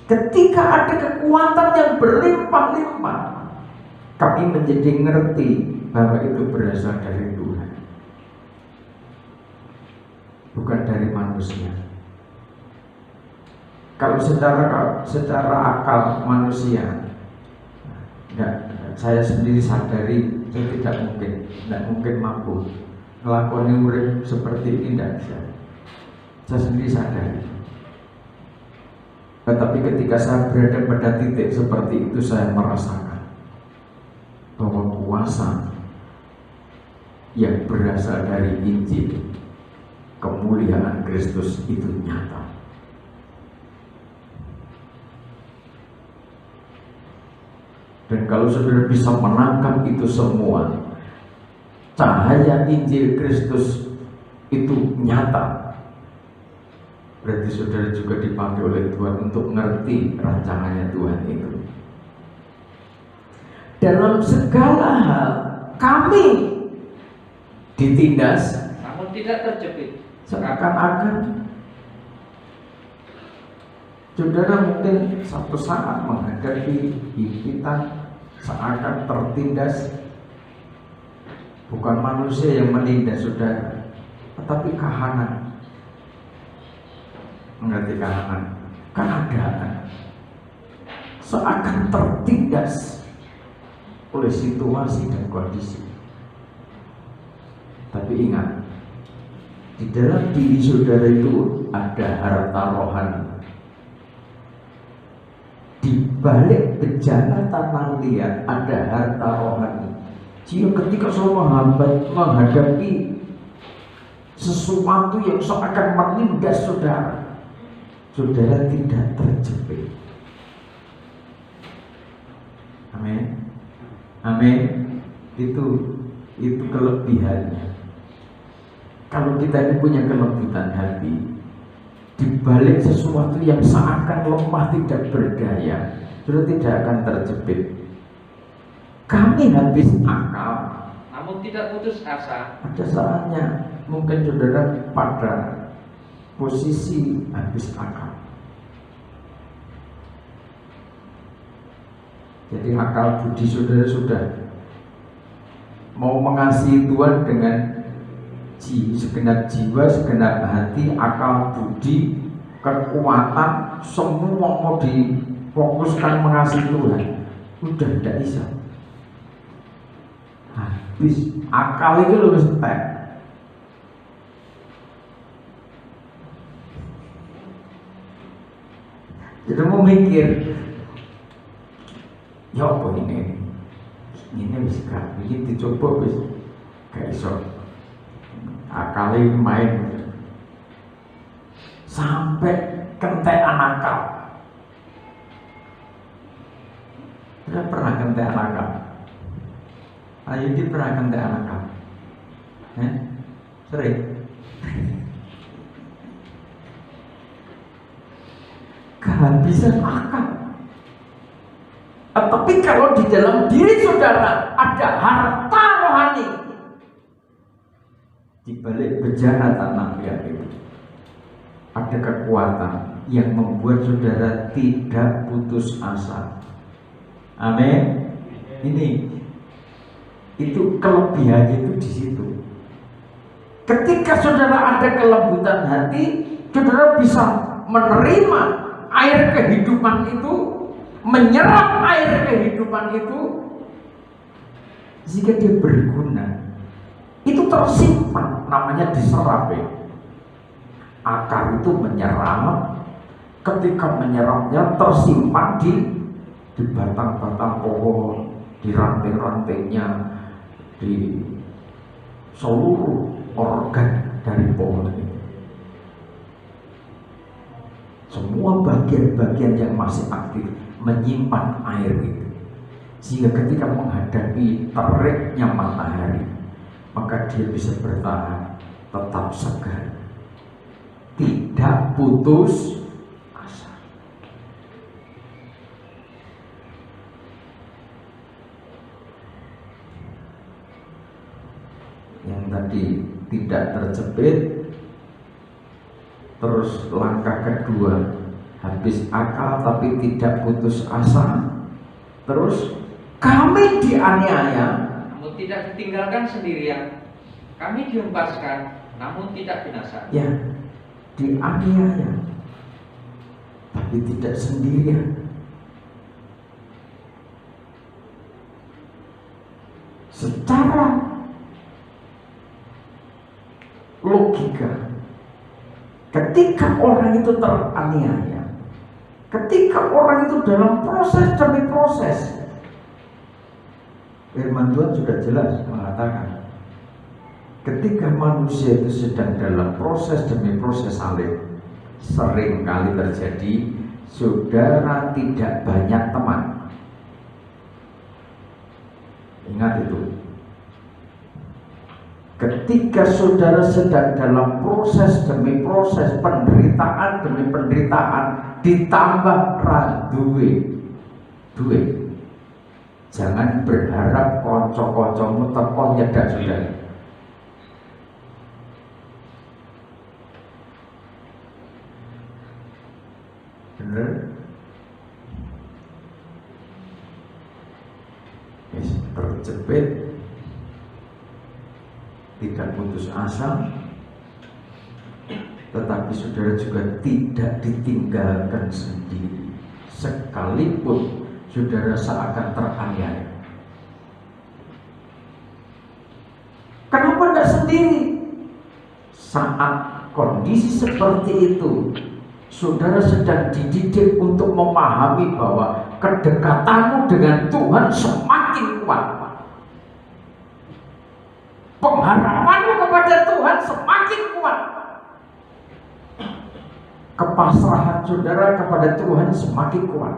Ketika ada kekuatan yang berlimpah-limpah, kami menjadi ngerti bahwa itu berasal dari Tuhan, bukan dari manusia. Kalau secara akal manusia, saya sendiri sadari saya tidak mungkin mampu ngelakoni urip seperti ini, tidak bisa. Saya sendiri sadari. Tetapi ketika saya berada pada titik seperti itu, saya merasakan bahwa kuasa yang berasal dari Injil, kemuliaan Kristus itu nyata. Dan kalau saudara bisa menangkap itu semua, cahaya Injil Kristus itu nyata, berarti saudara juga dipanggil oleh Tuhan untuk mengerti rancangannya Tuhan itu. Dalam segala hal kami ditindas, namun tidak terjepit. Seakan-akan saudara mungkin satu saat menghadapi hidup kita seakan tertindas, Bukan manusia yang menindas saudara, tetapi kahanan. Mengerti kahanan? Keadaan seakan tertindas oleh situasi dan kondisi. Tapi ingat, di dalam diri saudara itu ada harta rohani. Di balik bencana tanah liat ada harta rohani. Jika ketika saudara menghadapi sesuatu yang seakan menindas saudara, saudara tidak terjepit. Amin. Amin. Itu kelebihannya. Kalau kita ini punya kelembutan hati, di balik sesuatu yang seakan lemah tidak berdaya, saudara tidak akan terjepit. Kami habis akal, namun tidak putus asa. ada saatnya mungkin saudara pada posisi habis akal. Jadi akal budi saudara sudah mau mengasihi Tuhan dengan segenap jiwa, segenap hati, akal budi, kekuatan, semua mau difokuskan mengasihi Tuhan, udah tidak bisa. Habis akal itu lu step. Jadi mau mikir, ya apa ini bisa gak, ini dicoba bisa gak iso. Akalnya main sampai kentekan akal. Sudah pernah kentekan akal? Ayo dia pernah kentekan akal? Sering. Kehabisan akal. Tapi kalau di dalam diri saudara ada harta rohani, di balik bencana tanah liat itu ada kekuatan yang membuat saudara tidak putus asa. Amin. Itu kelebihannya itu di situ. Ketika saudara ada kelembutan hati, saudara bisa menerima air kehidupan itu, menyerap air kehidupan itu, jika dia berguna. Itu tersimpan, namanya diserap ya. Akar itu menyerap, ketika menyerapnya tersimpan di batang-batang pohon, di ranting-rantingnya, di seluruh organ dari pohon itu. Semua bagian-bagian yang masih aktif menyimpan air itu, sehingga ketika menghadapi teriknya matahari, maka dia bisa bertahan, tetap segar, tidak putus asa. Yang tadi tidak terjepit, terus langkah kedua habis akal tapi tidak putus asa, terus kami dianiaya namun tidak ditinggalkan sendirian, kami dihempaskan namun tidak binasa. Ya, dianiaya tapi tidak sendirian. Secara logika, ketika orang itu teraniaya, ketika orang itu dalam proses demi proses, firman Tuhan sudah jelas mengatakan, ketika manusia itu sedang dalam proses demi proses salib, sering kali terjadi saudara tidak banyak teman. Ingat itu. Ketika saudara sedang dalam proses demi proses, penderitaan demi penderitaan, ditambah duit, jangan berharap konco-koncomu teko nyedak saudara. Bener? Terjepit tidak putus asa, tetapi saudara juga tidak ditinggalkan sendiri, sekalipun saudara seakan teraniaya. Kenapa tidak sendiri? Saat kondisi seperti itu, saudara sedang dididik untuk memahami bahwa kedekatanmu dengan Tuhan semakin kuat. Pengharapanmu kepada Tuhan semakin kuat. Kepasrahan saudara kepada Tuhan semakin kuat.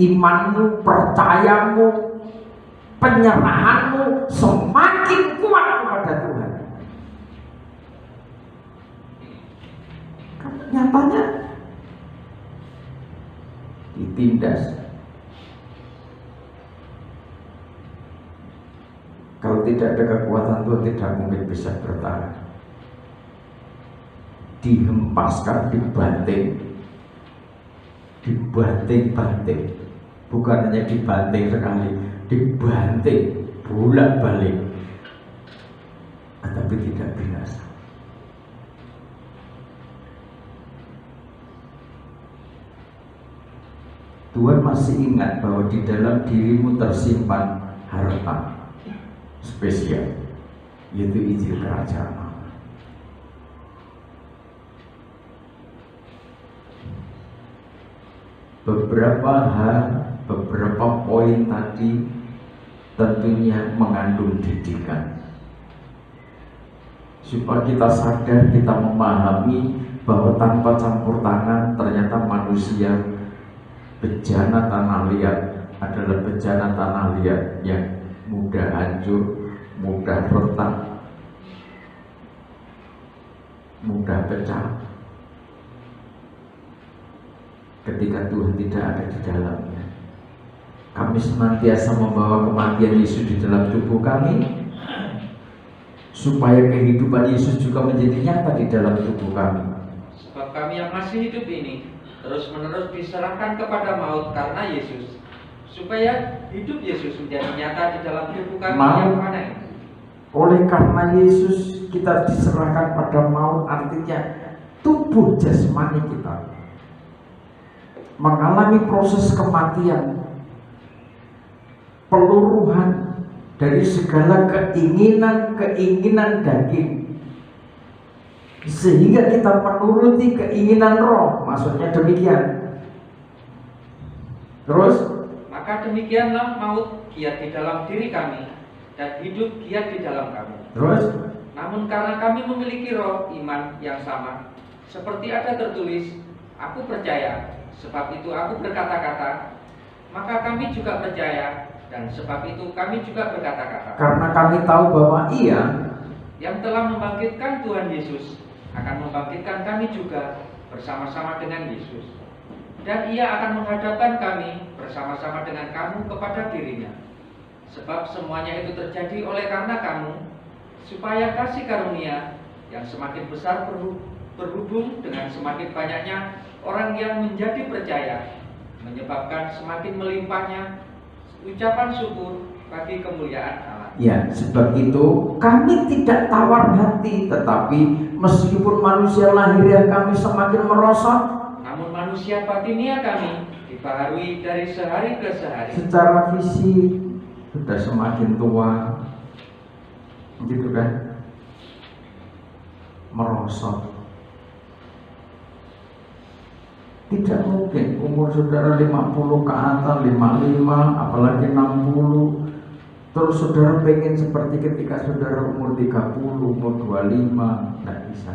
Imanmu, percayamu, penyerahanmu semakin kuat kepada Tuhan. Nyatanya ditindas. Kalau tidak ada kekuatan Tuhan, tidak mungkin bisa bertahan. Dihempaskan, dibanting, bukan hanya dibanting sekali, dibanting bolak-balik, tetapi tidak binasa. Tuhan masih ingat bahwa di dalam dirimu tersimpan harta spesial, yaitu Injil Kerajaan Allah. Beberapa poin tadi tentunya mengandung didikan, supaya kita sadar, kita memahami bahwa tanpa campur tangan ternyata manusia bejana tanah liat adalah bejana tanah liat yang mudah hancur, mudah retak, mudah pecah ketika Tuhan tidak ada di dalamnya. Kami senantiasa membawa kematian Yesus di dalam tubuh kami, supaya kehidupan Yesus juga menjadi nyata di dalam tubuh kami. Sebab kami yang masih hidup ini terus-menerus diserahkan kepada maut karena Yesus, supaya hidup Yesus menjadi nyata di dalam tubuh kami yang fana. Oleh karena Yesus kita diserahkan pada maut, artinya tubuh jasmani kita mengalami proses kematian, peluruhan dari segala keinginan daging, sehingga kita menuruti keinginan roh, maksudnya demikian. Terus, maka demikianlah maut giat di dalam diri kami dan hidup giat di dalam kami. Terus, namun karena kami memiliki roh iman yang sama, seperti ada tertulis, aku percaya, sebab itu aku berkata-kata, maka kami juga percaya, dan sebab itu kami juga berkata-kata. Karena kami tahu bahwa Ia yang telah membangkitkan Tuhan Yesus akan membangkitkan kami juga bersama-sama dengan Yesus, dan Ia akan menghadapkan kami bersama-sama dengan kamu kepada dirinya. Sebab semuanya itu terjadi oleh karena kamu, supaya kasih karunia yang semakin besar berhubung dengan semakin banyaknya orang yang menjadi percaya, menyebabkan semakin melimpahnya ucapan syukur bagi kemuliaan Allah. Ya, sebab itu kami tidak tawar hati, tetapi meskipun manusia lahiriah kami semakin merosot, namun manusia batinia kami dibaharui dari sehari ke sehari. Secara fisik sudah semakin tua, gitu kan, merosot. Tidak mungkin umur saudara 50 ke atas, 55, apalagi 60. Terus saudara pengen seperti ketika saudara umur 30, umur 25, tidak bisa.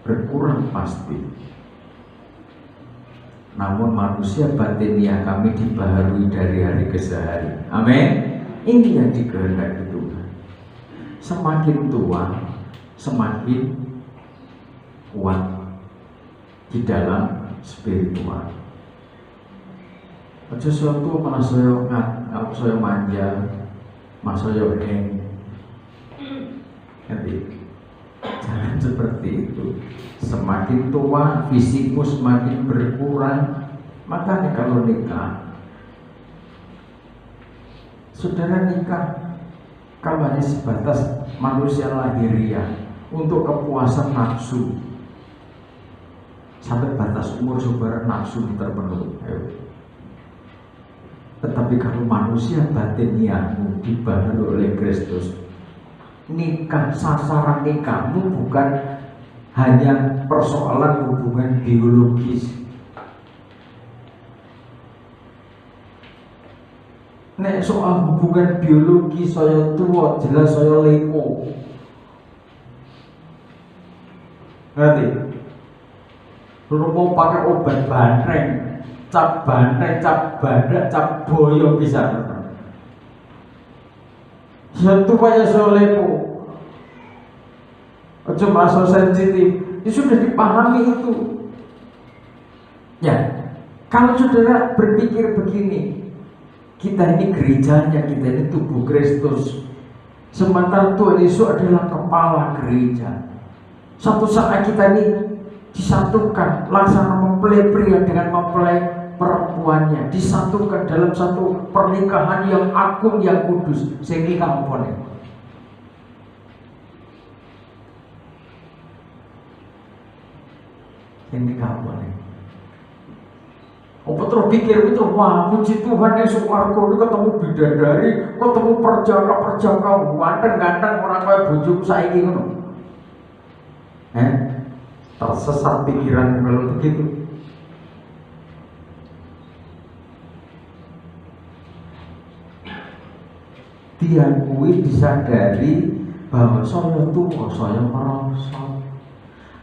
Berkurang pasti. Namun manusia batinia kami dibaharui dari hari ke hari. Amin. Ini yang dikehendaki Tuhan. Semakin tua, semakin kuat di dalam spiritual. Aja suatu malah saya manja, mas saya heng. Nanti jangan seperti itu. Semakin tua, fisikmu semakin berkurang. Makanya kalau nikah, saudara nikah, Kalau hanya sebatas manusia lahiriah untuk kepuasan nafsu, sampai batas umur saudara nafsu terpenuhi. Tetapi kalau manusia batiniahmu dibaharui oleh Kristus, nikah, sasaran nikahmu bukan hanya persoalan hubungan biologis. Nek soal hubungan biologi saya tua, jelas saya leko. Ngerti? Lu mau pakai obat banteng, cap banteng, cap badak, cap boyo bisa. Saya tua ya saya leko. Ojo merasa sensitif. Itu sudah dipahami itu. Ya, kalau saudara berpikir begini, kita ini gerejanya, kita ini tubuh Kristus. Sementara Tuhan Yesus adalah kepala gereja. Suatu saat kita ini disatukan, laksana mempelai pria dengan mempelai perempuannya, disatukan dalam satu pernikahan yang agung, yang kudus. Sehingga kamu boleh. Sehingga kamu boleh. Apa terus pikir itu, wah puji Tuhan yang suwarga ini ketemu bidadari, ketemu perjaka-perjaka ganteng-ganteng orang kaya bojoku saiki ngono. Tersesat pikiran kalau begitu. Dia kuwi disadari bahwa saya tua, saya merosot.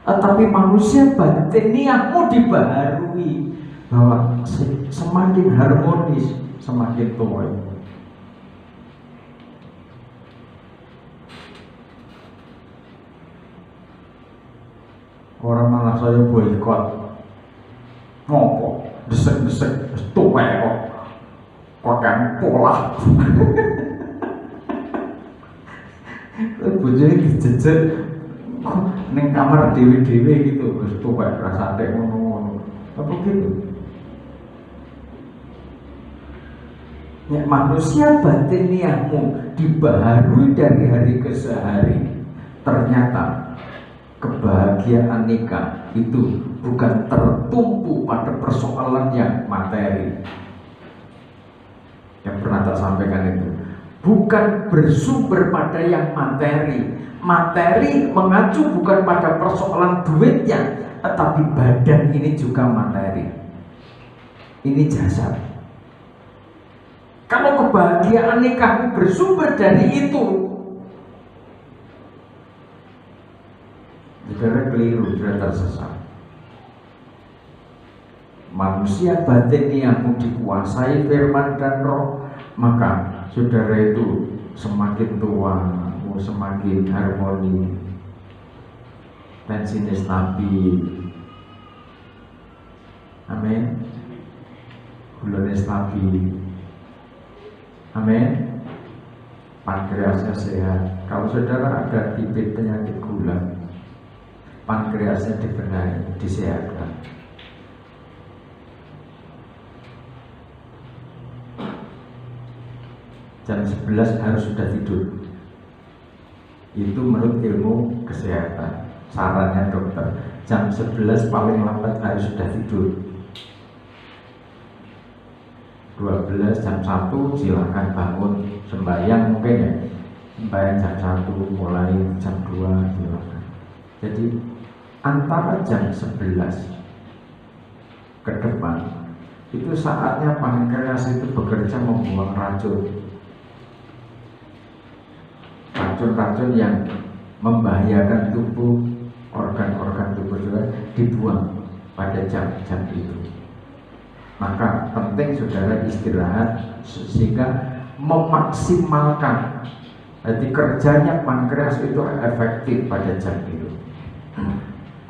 Tapi manusia batiniahmu dibaharui, bahwa semakin harmonis, semakin tua. Orang malah saya boikot, ngopo, desek-desek, tua kok kan pola. Bojone dijejek neng kamar dewe-dewe gitu, wis tua rasane ngono-ngono. Apa gitu? Ya, manusia batiniahmu dibaharui dari hari ke hari. Ternyata kebahagiaan nikah itu bukan tertumpu pada persoalan yang materi. Yang pernah tak sampaikan itu bukan bersumber pada yang materi. Materi mengacu bukan pada persoalan duitnya, tetapi badan ini juga materi. Ini jasad. Kalau kebahagiaan nikahmu bersumber dari itu, saudara keliru, saudara tersesat. Manusia batiniahmu dikuasai firman dan roh, maka saudara itu semakin tua, semakin harmoni, tensinya stabil. Amin. Gulanya stabil. Amin. Pankreasnya sehat. Kalau saudara ada tipe penyakit gula, pankreasnya dibenahi, disehatkan. Jam 11 harus sudah tidur. Itu menurut ilmu kesehatan, sarannya dokter. Jam 11 paling lambat harus sudah tidur. 12 jam 1 silakan bangun sembahyang, mungkin ya. Sembahyang jam 1 mulai jam 2 silakan. Jadi antara jam 11 ke depan itu saatnya pankreas itu bekerja membuang racun-racun yang membahayakan tubuh, organ-organ tubuh juga dibuang pada jam-jam itu. Maka penting saudara istirahat sehingga memaksimalkan. Jadi kerjanya pankreas itu efektif pada jam itu.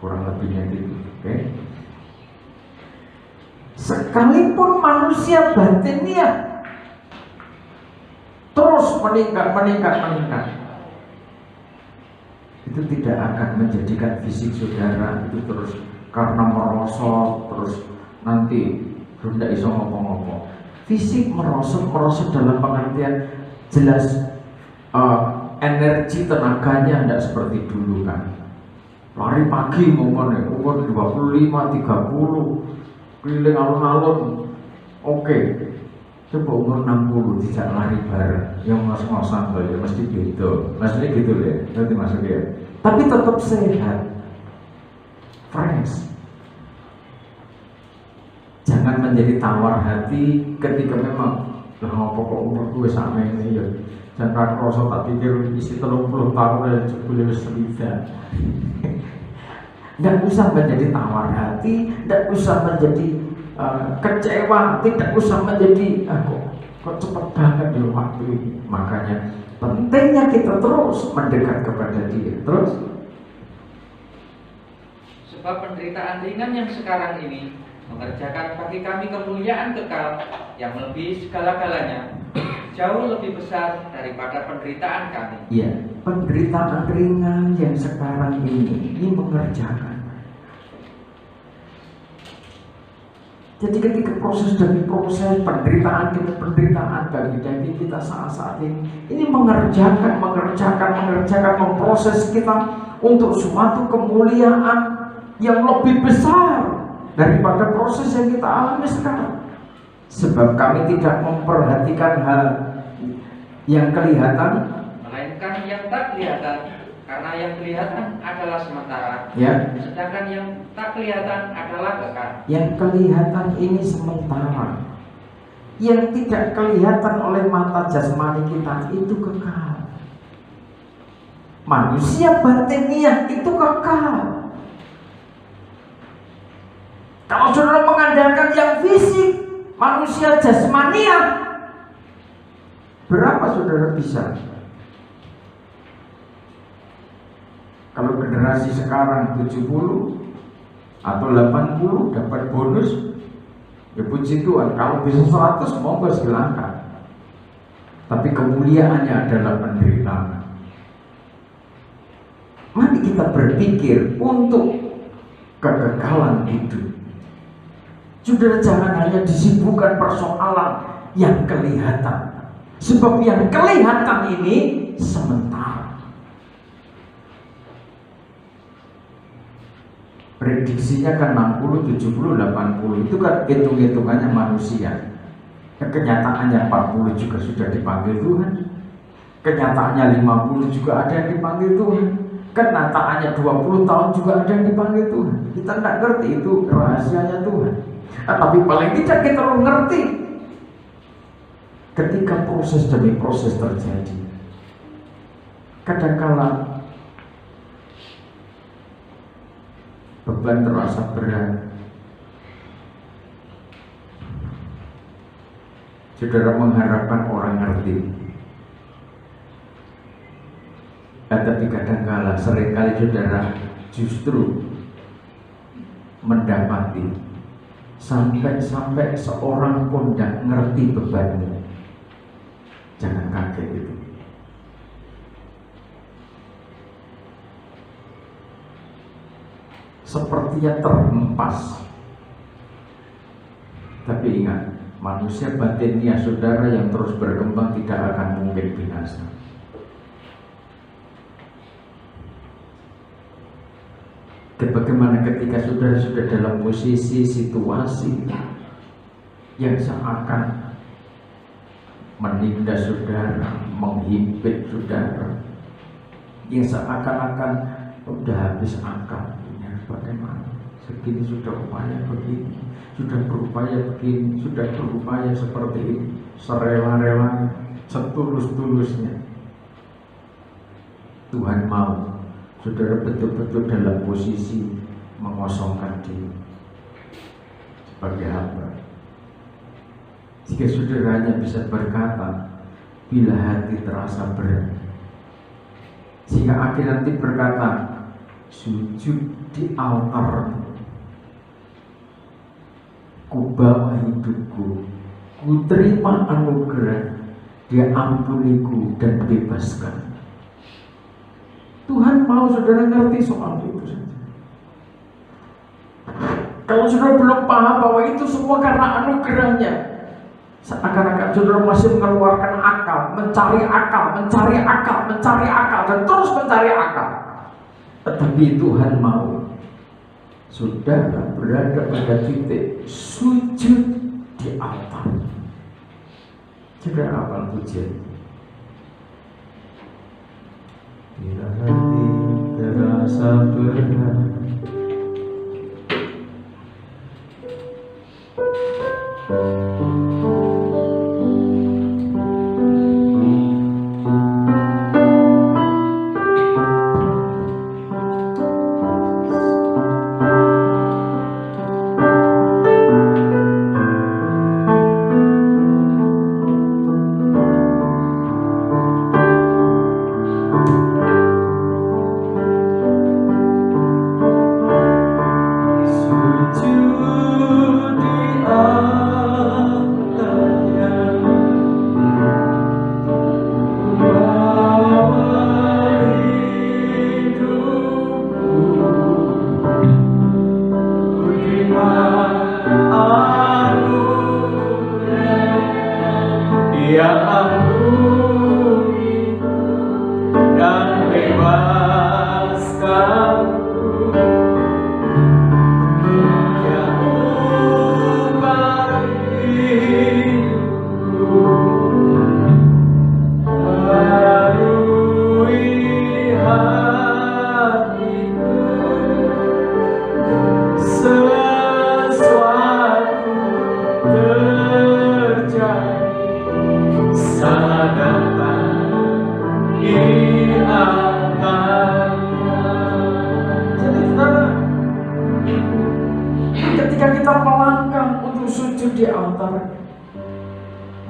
Kurang lebihnya gitu, oke? Sekalipun manusia batinnya terus meningkat, itu tidak akan menjadikan fisik saudara itu terus karena merosot terus nanti tidak iso ngopo-ngopo. Fisik merosot dalam pengertian jelas energi tenaganya tidak seperti dulu kan. Lari pagi umur 25, 30, keliling alun-alun. Oke. Coba umur 60 tidak lari bareng, yang ngos-ngosan ya mesti gitu. Maksudnya gitu ya, nanti maksudnya. Tapi tetap sehat, fresh. Jangan menjadi tawar hati ketika memang pokok umur gue sama ini ya. Jangan rasa tak pikir isi 30 tahun dan boleh serida. Tidak usah menjadi tawar hati, tidak usah menjadi kecewa, tidak usah menjadi kok cepat banget ya waktu ini. Makanya pentingnya kita terus mendekat kepada Dia. Terus sebab penderitaan ringan yang sekarang ini mengerjakan bagi kami kemuliaan kekal yang melebihi segala-galanya, jauh lebih besar daripada penderitaan kami. Ya, penderitaan ringan yang sekarang ini mengerjakan. Jadi ketika proses demi proses, penderitaan demi penderitaan bagi kita saat ini mengerjakan, memproses kita untuk suatu kemuliaan yang lebih besar daripada proses yang kita alami sekarang. Sebab kami tidak memperhatikan hal yang kelihatan, melainkan yang tak kelihatan. Karena yang kelihatan adalah sementara, ya. Sedangkan yang tak kelihatan adalah kekal. Yang kelihatan ini sementara, yang tidak kelihatan oleh mata jasmani kita itu kekal. Manusia batiniah itu kekal. Kalau saudara mengandalkan yang fisik, manusia jasmaniah, berapa saudara bisa? Kalau generasi sekarang 70 atau 80 dapat bonus, ya puji Tuhan. Kalau bisa 100 monggo silakan. Tapi kemuliaannya adalah penderitaan. Mari kita berpikir untuk kekekalan hidup. Saudara jangan hanya disibukkan persoalan yang kelihatan. Sebab yang kelihatan ini sementara. Prediksinya kan 60, 70, 80. Itu kan hitung-hitungannya manusia. Kenyataannya 40 juga sudah dipanggil Tuhan. Kenyataannya 50 juga ada yang dipanggil Tuhan. Kenyataannya 20 tahun juga ada yang dipanggil Tuhan. Kita tidak ngerti itu rahasianya Tuhan. Tapi paling tidak kita mengerti ketika proses demi proses terjadi. Kadang-kala beban terasa berat. Saudara mengharapkan orang ngerti. Tapi kadang-kala seringkali saudara justru mendapati sampai seorang pun tidak ngerti bebanmu. Jangan kaget itu. Sepertinya terhempas. Tapi ingat, manusia batinnya saudara yang terus berkembang tidak akan mungkin binasa. Bagaimana ketika saudara sudah dalam posisi situasi yang seakan menindas saudara, menghimpit saudara, yang seakan-akan udah habis akal. Bagaimana? Segini sudah upaya begini, sudah berupaya begini, sudah berupaya seperti ini, serela-relanya, setulus-tulusnya. Tuhan mau saudara betul-betul dalam posisi mengosongkan diri sebagai hamba. Jika saudara hanya bisa berkata, bila hati terasa berat, sehingga akhir nanti berkata, sujud di altar, ku bawa hidupku, ku terima anugerah, Dia ampuniku dan bebaskan. Tuhan mau saudara ngerti soal itu saja. Kalau saudara belum paham bahwa itu semua karena anugerahnya, Seakan-akan saudara masih mengeluarkan akal, mencari akal, mencari akal, mencari akal, dan terus mencari akal. Tetapi Tuhan mau saudara berada pada titik sujud di altar. Saudara hafal pujian. Bila hati terasa berat,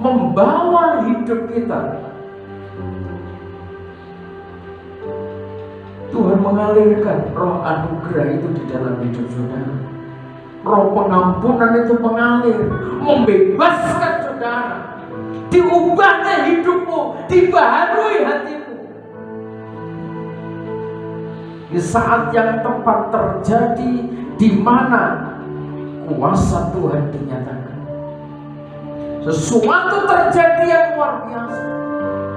membawa hidup kita, Tuhan mengalirkan roh anugerah itu di dalam hidup saudara. Roh pengampunan itu mengalir, membebaskan saudara, diubahnya hidupmu, dibaharui hatimu. Di saat yang tepat terjadi, di mana kuasa Tuhan dinyatakan. Sesuatu terjadi yang luar biasa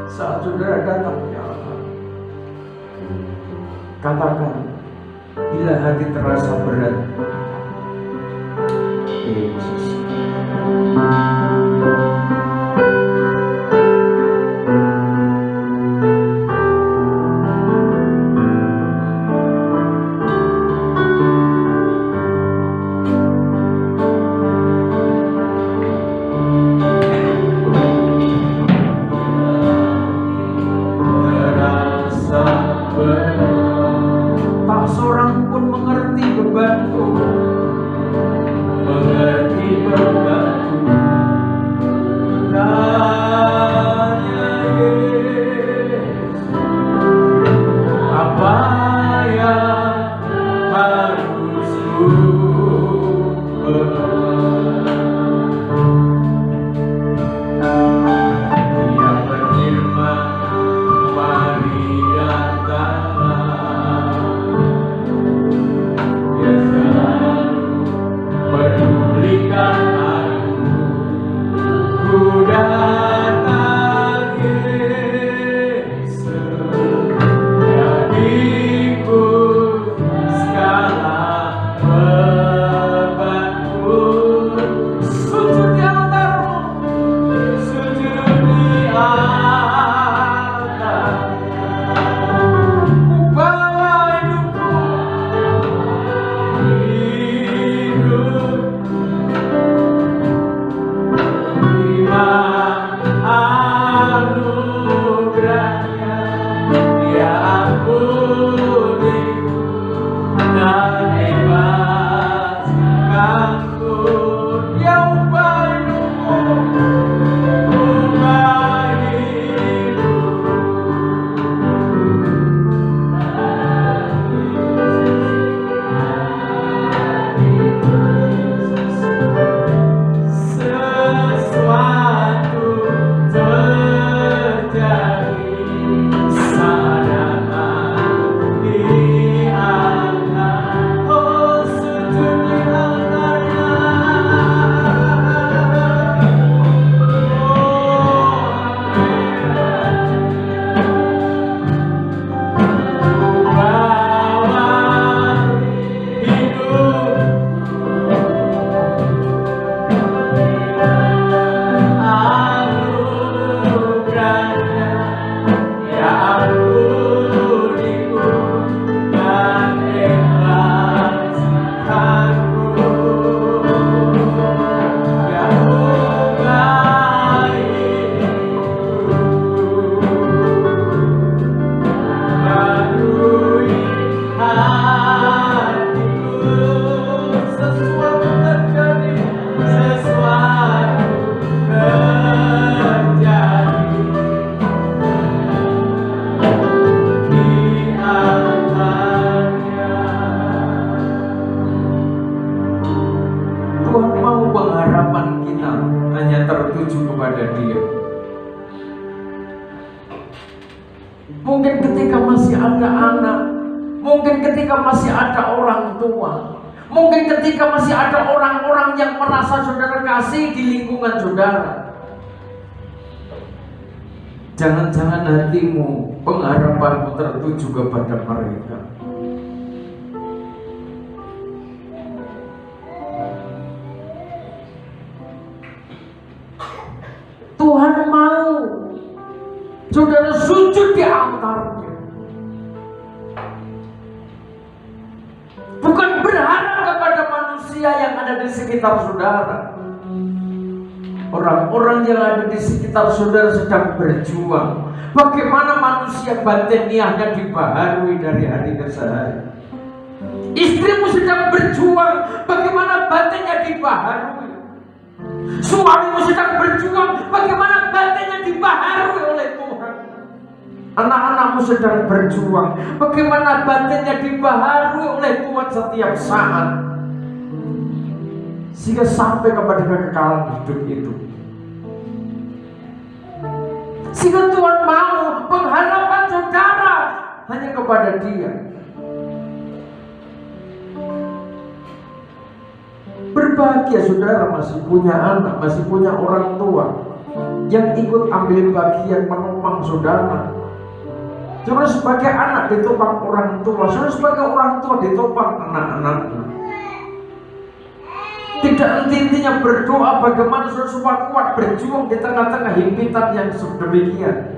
saat saudara datang ke Allah. Katakan, bila hati terasa berat, Yesus. mungkin ketika masih ada anak, mungkin ketika masih ada orang tua, mungkin ketika masih ada orang-orang yang merasa saudara kasih di lingkungan saudara. Jangan-jangan hatimu, pengharapanmu tertuju kepada mereka. Tuhan mau saudara sujud di altarnya, bukan berharap kepada manusia yang ada di sekitar saudara. Orang-orang yang ada di sekitar saudara sedang berjuang. Bagaimana manusia batiniahnya dibaharui dari hari ke hari. Istrimu sedang berjuang, bagaimana batinnya dibaharui. Suamimu sedang berjuang, bagaimana batinnya dibaharui oleh Tuhan. Anak-anakmu sedang berjuang, bagaimana batinnya dibaharui oleh Tuhan setiap saat, sehingga sampai kepada kekekalan hidup itu. Sehingga Tuhan mau pengharapan saudara hanya kepada Dia. Berbahagia saudara masih punya anak, masih punya orang tua yang ikut ambil bagian menopang saudara. Saudara sebagai anak ditopang orang tua, saudara sebagai orang tua ditopang anak-anaknya. Tidak henti-hentinya berdoa bagaimana saudara supaya kuat berjuang di tengah-tengah himpitan yang sedemikian.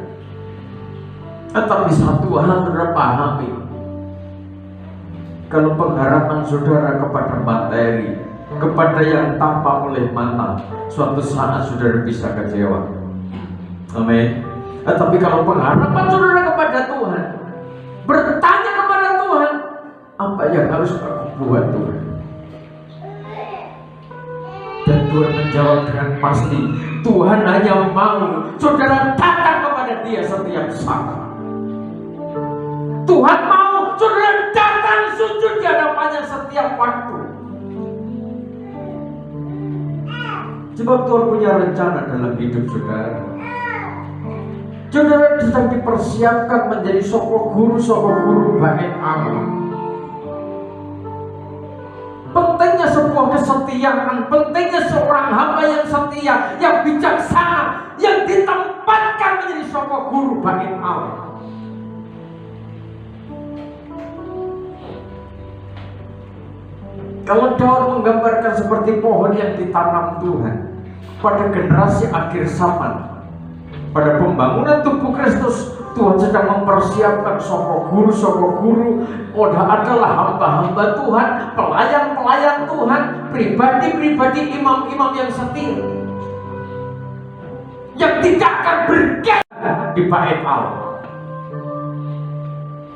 Tetapi satu hal saudara pahami, kalau pengharapan saudara kepada materi, kepada yang tampak oleh mata, suatu saat saudara bisa kecewa. Amin. Tapi kalau pengharapan saudara kepada Tuhan, bertanya kepada Tuhan, apa yang harus aku buat Tuhan? Dan Tuhan menjawab dengan pasti, Tuhan hanya mau saudara datang kepada Dia setiap saat. Tuhan mau saudara datang sujud di hadapannya setiap waktu. Sebab Tuhan punya rencana dalam hidup saudara. Saudara sedang dipersiapkan menjadi soko guru bait Allah. Pentingnya sebuah kesetiaan, pentingnya seorang hamba yang setia, yang bijaksana, yang ditempatkan menjadi soko guru bait Allah. Kalau Daud menggambarkan seperti pohon yang ditanam Tuhan pada generasi akhir zaman, pada pembangunan tubuh Kristus, Tuhan sedang mempersiapkan soko guru adalah hamba-hamba Tuhan, pelayan-pelayan Tuhan, pribadi-pribadi imam-imam yang setia, yang tidak akan bergaya di bait Allah.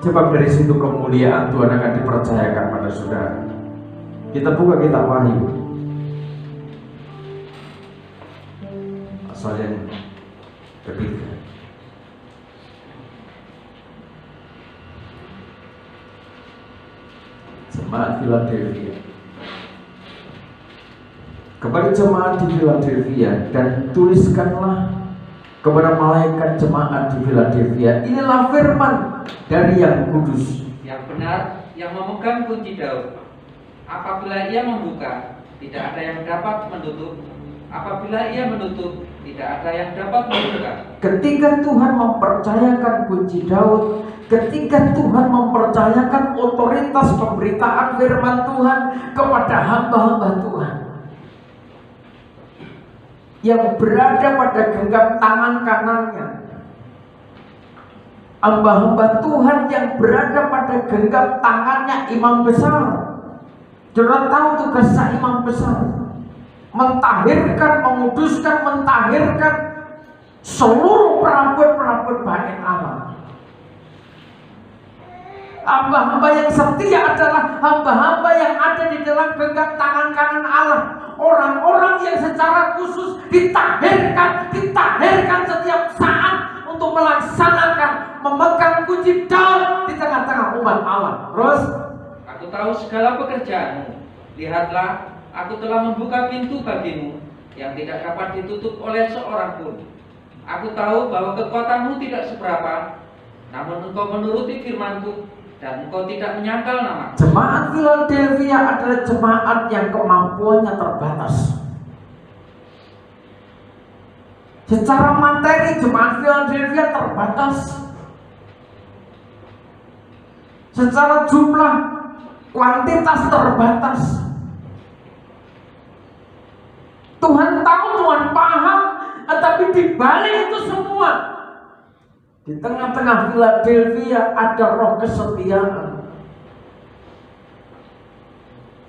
Sebab dari situ kemuliaan Tuhan akan dipercayakan pada saudara. Kita buka kitab Wahyu pasal yang ketiga. Jemaat Philadelphia. Kepada jemaat di Philadelphia, dan tuliskanlah kepada malaikat jemaat di Philadelphia, inilah firman dari yang kudus, yang benar, yang memegang kunci Daud. Apabila ia membuka, tidak ada yang dapat menutup. Apabila ia menutup, tidak ada yang dapat membuka. Ketika Tuhan mempercayakan kunci Daud, ketika Tuhan mempercayakan otoritas pemberitaan firman Tuhan kepada hamba-hamba Tuhan yang berada pada genggam tangan kanannya, hamba-hamba Tuhan yang berada pada genggam tangannya imam besar. Saudara tahu tugasnya imam besar, mentahirkan, menguduskan, mentahirkan seluruh perabot-perabot bait Allah. Hamba-hamba yang setia adalah hamba-hamba yang ada di dalam genggam tangan kanan Allah. Orang-orang yang secara khusus ditahirkan setiap saat untuk melaksanakan, memegang kunci Daud di tengah-tengah umat Allah. Terus, aku tahu segala pekerjaanmu. Lihatlah, aku telah membuka pintu bagimu yang tidak dapat ditutup oleh seorang pun. Aku tahu bahwa kekuatanmu tidak seberapa, Namun engkau menuruti firman-Ku dan engkau tidak menyangkal nama. Jemaat Philadelphia adalah jemaat yang kemampuannya terbatas. Secara materi jemaat Philadelphia terbatas. Secara jumlah kuantitas terbatas. Tuhan tahu, Tuhan paham, tetapi di balik itu semua, di tengah-tengah Philadelphia ada roh kesetiaan.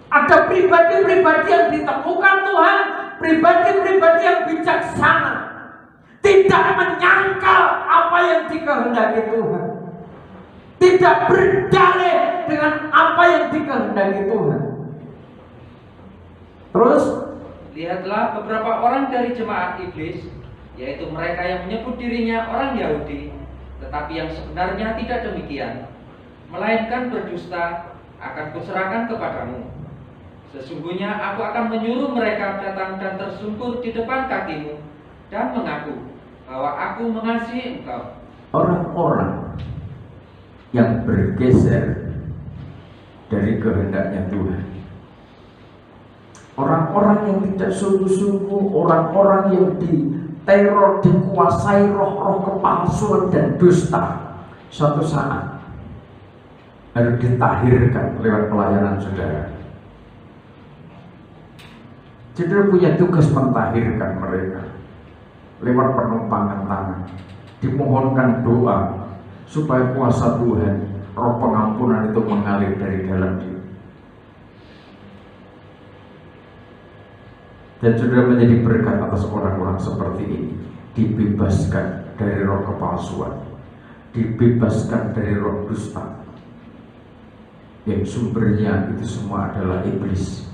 Ada pribadi-pribadi yang ditemukan Tuhan, pribadi-pribadi yang bijaksana, tidak menyangkal apa yang dikehendaki Tuhan, tidak berdalih dengan apa yang dikehendaki Tuhan. Terus lihatlah beberapa orang dari jemaat iblis, yaitu mereka yang menyebut dirinya orang Yahudi, tetapi yang sebenarnya tidak demikian, melainkan berdusta, akan kuserahkan kepadamu. Sesungguhnya aku akan menyuruh mereka datang dan tersungkur di depan kakimu dan mengaku bahwa aku mengasihi engkau. Orang-orang yang bergeser dari kehendaknya Tuhan, orang-orang yang tidak sungguh-sungguh, orang-orang yang diteror, dikuasai roh-roh kepalsuan dan dusta, suatu saat harus ditahirkan lewat pelayanan saudara. Saudara punya tugas mentahirkan mereka lewat penumpangan tangan, dimohonkan doa supaya kuasa Tuhan, roh pengampunan itu mengalir dari dalam dia. Dan saudara menjadi berkat atas orang-orang seperti ini, dibebaskan dari roh kepalsuan, dibebaskan dari roh dusta, yang sumbernya itu semua adalah iblis.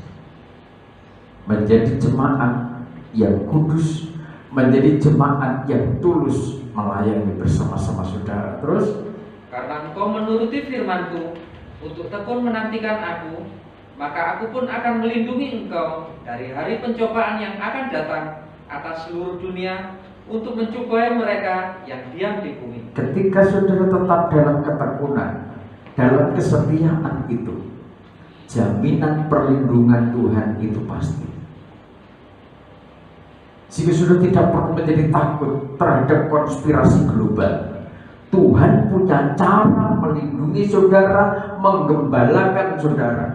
Menjadi jemaat yang kudus, menjadi jemaat yang tulus melayani bersama-sama saudara. Terus, karena engkau menuruti firman-Ku untuk tekun menantikan aku, maka aku pun akan melindungi engkau dari hari pencobaan yang akan datang atas seluruh dunia untuk mencobai mereka yang diam di bumi. Ketika saudara tetap dalam ketekunan, dalam kesetiaan itu, jaminan perlindungan Tuhan itu pasti. Sehingga saudara tidak perlu menjadi takut terhadap konspirasi global. Tuhan punya cara melindungi saudara, menggembalakan saudara.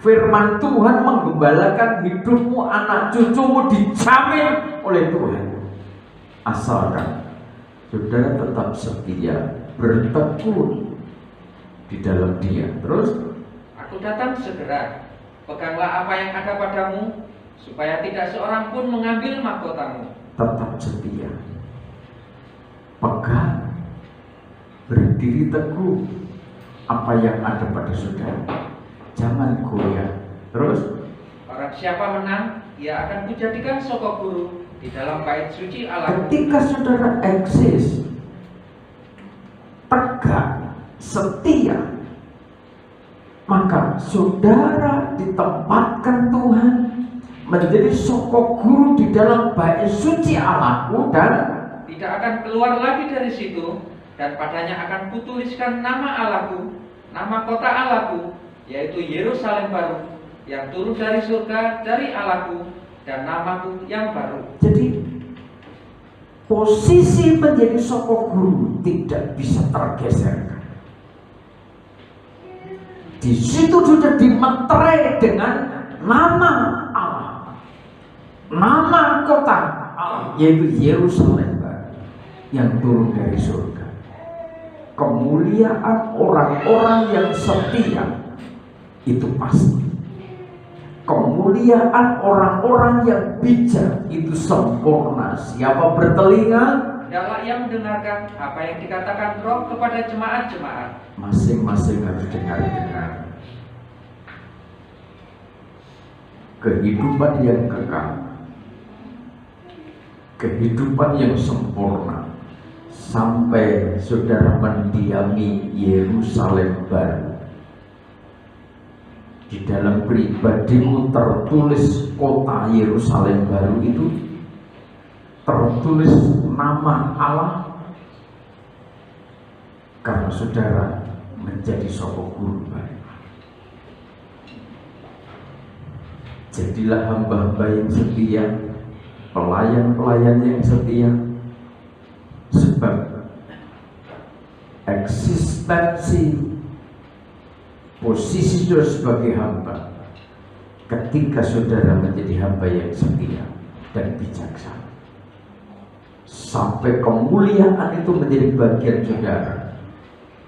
Firman Tuhan menggembalakan hidupmu, anak cucumu dijamin oleh Tuhan. Asalkan saudara tetap setia, bertekun di dalam Dia. Terus, aku datang segera. Peganglah apa yang ada padamu, supaya tidak seorang pun mengambil mahkotamu. Tetap setia, pegang, berdiri teguh apa yang ada pada saudara. Jangan goyah. Terus, barang siapa menang, ia akan kujadikan sokok guru di dalam bait suci Allah. ketika saudara eksis, tegak, setia, maka saudara ditempatkan Tuhan menjadi sokok guru di dalam bait suci Allahku, dan tidak akan keluar lagi dari situ, dan padanya akan kutuliskan nama Allahku, nama kota Allahku, yaitu Yerusalem baru, yang turun dari surga dari Allahku, dan namaku yang baru. jadi posisi menjadi sokok guru tidak bisa tergeserkan. Di situ sudah dimeterai dengan nama Allah, nama kota Allah, yaitu Yerusalem baru yang turun dari surga. Kemuliaan orang-orang yang setia itu pasti. Kemuliaan orang-orang yang bijak itu sempurna. Siapa bertelinga, Hendaklah ia mendengarkan apa yang dikatakan Roh kepada jemaat-jemaat. masing-masing harus dengar-dengar. Kehidupan yang kekal, kehidupan yang sempurna, sampai saudara mendiami Yerusalem baru. Di dalam pribadimu tertulis kota Yerusalem baru itu, tertulis nama Allah, karena saudara menjadi sosok guru baik. Jadilah hamba-hamba yang setia, pelayan-pelayan yang setia, sebab eksistensi posisi saudara sebagai hamba ketika saudara menjadi hamba yang setia dan bijaksana, sampai kemuliaan itu menjadi bagian saudara.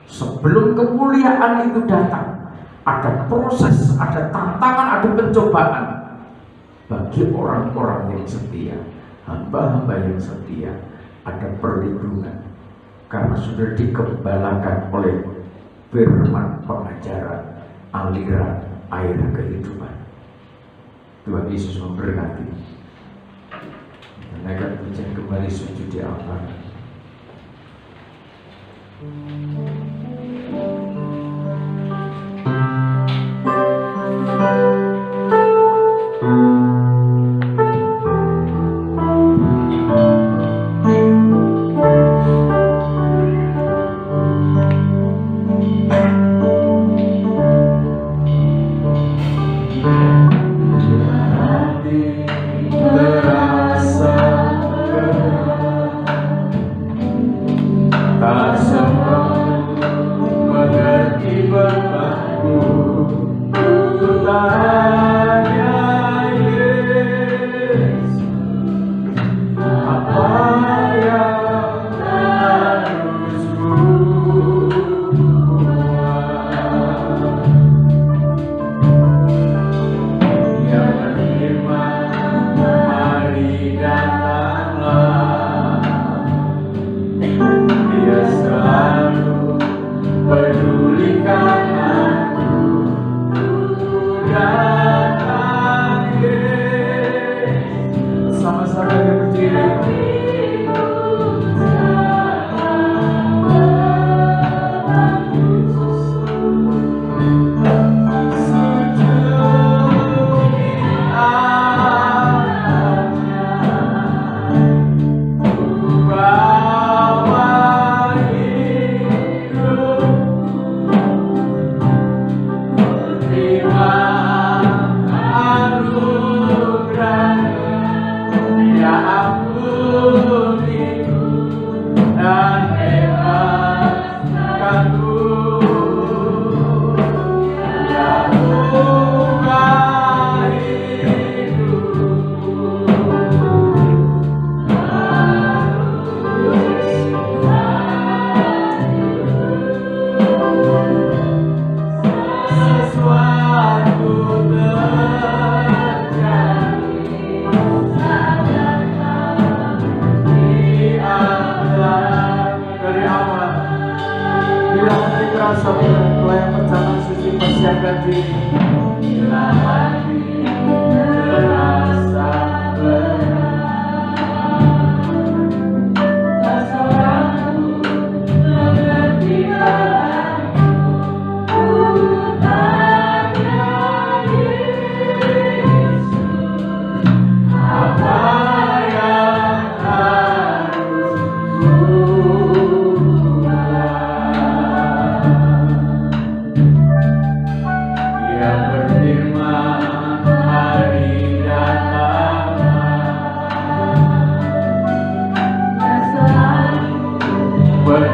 Sebelum kemuliaan itu datang, ada proses, ada tantangan, ada pencobaan bagi orang-orang yang setia, hamba-hamba yang setia. Ada perlindungan karena sudah dikembalakan oleh firman pengajaran aliran air kehidupan. Tuhan Yesus memberkati. Menaikkan pujian kembali sujud di altar.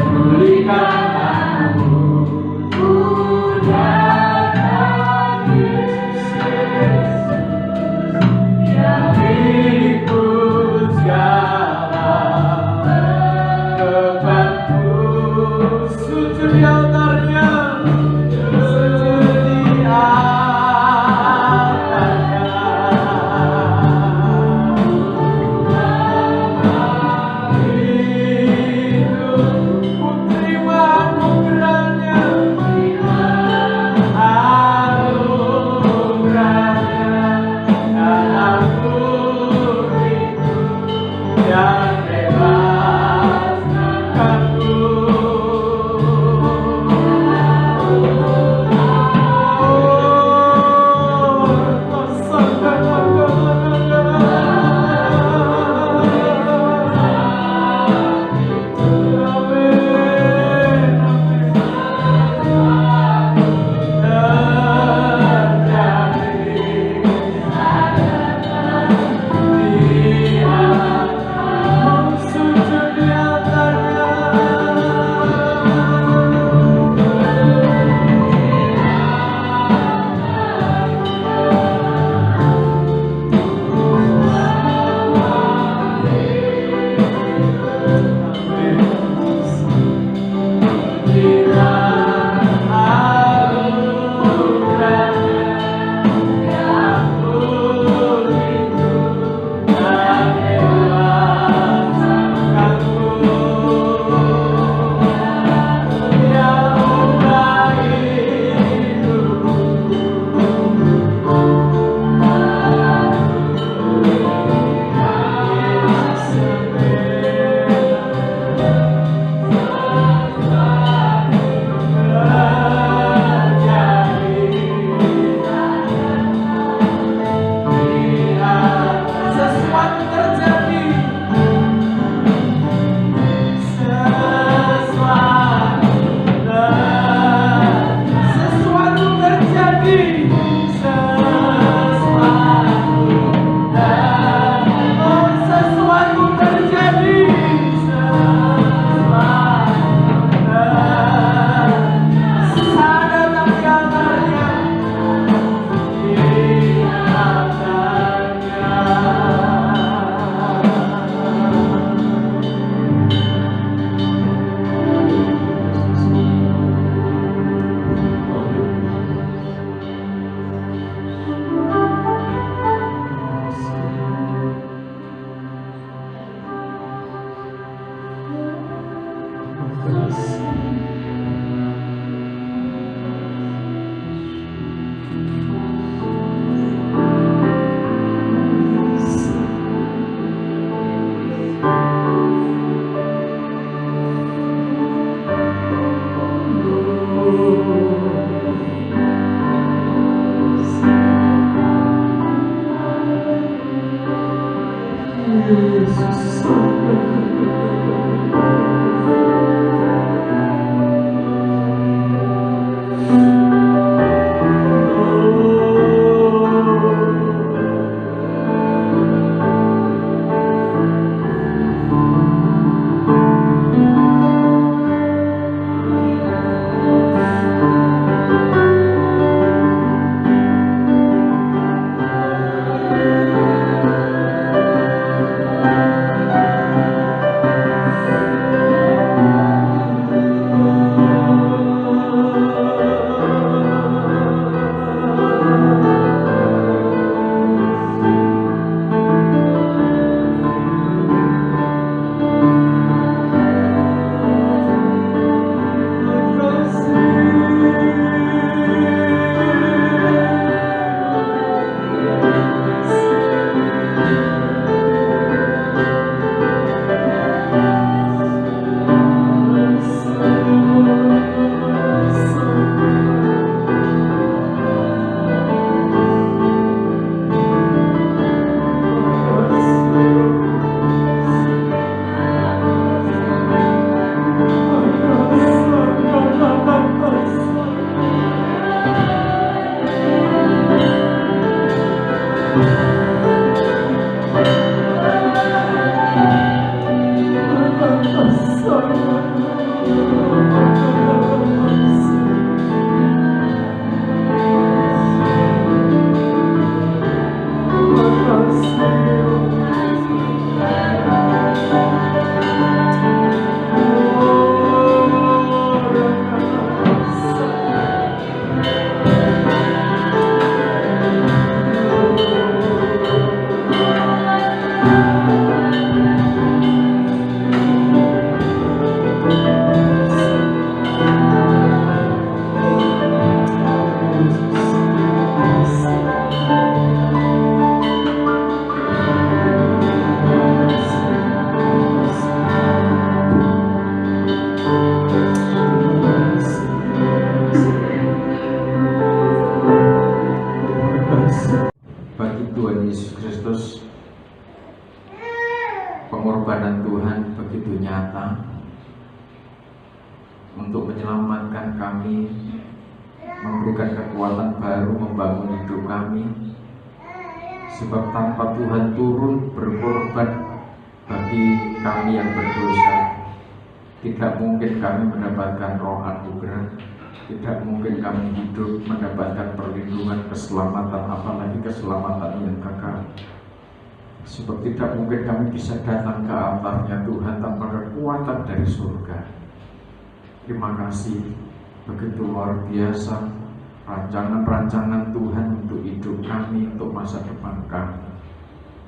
Terima pengorbanan Tuhan begitu nyata untuk menyelamatkan kami, memberikan kekuatan baru membangun hidup kami. Sebab tanpa Tuhan turun berkorban bagi kami yang berdosa, tidak mungkin kami mendapatkan roh anugerah, tidak mungkin kami hidup mendapatkan perlindungan, keselamatan, apalagi keselamatan yang kekal. Sebab tidak mungkin kami bisa datang ke altarnya Tuhan tanpa kekuatan dari surga. Terima kasih, begitu luar biasa rancangan-rancangan Tuhan untuk hidup kami, untuk masa depan kami.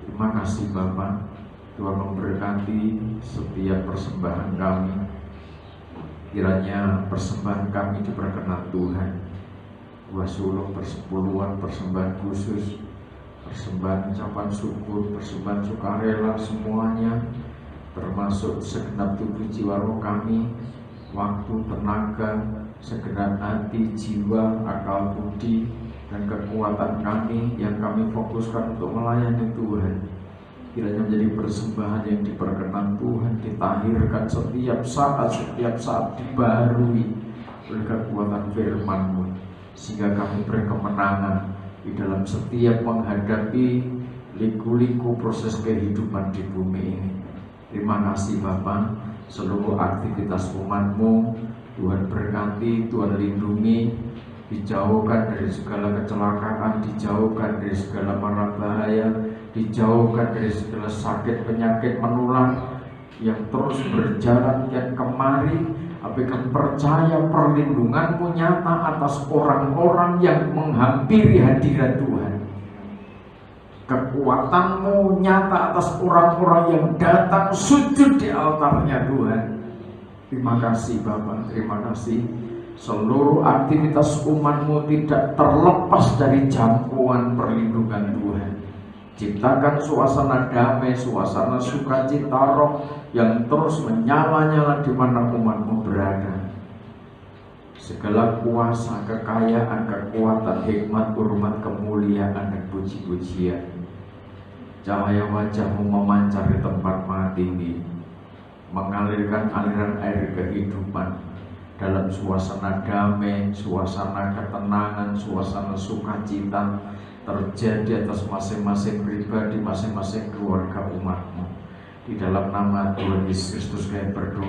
Terima kasih Bapa. Tuhan memberkati setiap persembahan kami. Kiranya persembahan kami diperkenan Tuhan. Buah sulung, persepuluhan, persembahan khusus, persembahan ucapan syukur, persembahan sukarela, semuanya termasuk segenap tubuh jiwa roh kami, waktu, tenaga, segenap hati, jiwa, akal budi, dan kekuatan kami yang kami fokuskan untuk melayani Tuhan. Kiranya menjadi persembahan yang diperkenan Tuhan, ditahirkan setiap saat dibaharui oleh kekuatan firman-Mu, sehingga kami berkemenangan di dalam setiap menghadapi liku-liku proses kehidupan di bumi ini. Terima kasih Bapa, seluruh aktivitas umat-Mu Tuhan berkati, Tuhan lindungi, dijauhkan dari segala kecelakaan, dijauhkan dari segala mara bahaya, dijauhkan dari segala sakit penyakit menular yang terus berjalan kian kemari. Tapi kami percaya perlindungan-Mu nyata atas orang-orang yang menghampiri hadirat Tuhan. Kekuatan-Mu nyata atas orang-orang yang datang sujud di altarnya Tuhan. Terima kasih Bapa, terima kasih. Seluruh aktivitas umat-Mu tidak terlepas dari jangkauan perlindungan Tuhan. Ciptakan suasana damai, suasana sukacita roh yang terus menyala-nyala di mana umat-Mu berada. Segala kuasa, kekayaan, kekuatan, hikmat, hormat, kemuliaan, dan puji-pujian, cahaya wajah-Mu memancar di tempat mati ini, mengalirkan aliran air kehidupan dalam suasana damai, suasana ketenangan, suasana sukacita terjadi atas masing-masing pribadi, masing-masing keluarga umat-Mu. Di dalam nama Tuhan Yesus Kristus kami berdoa.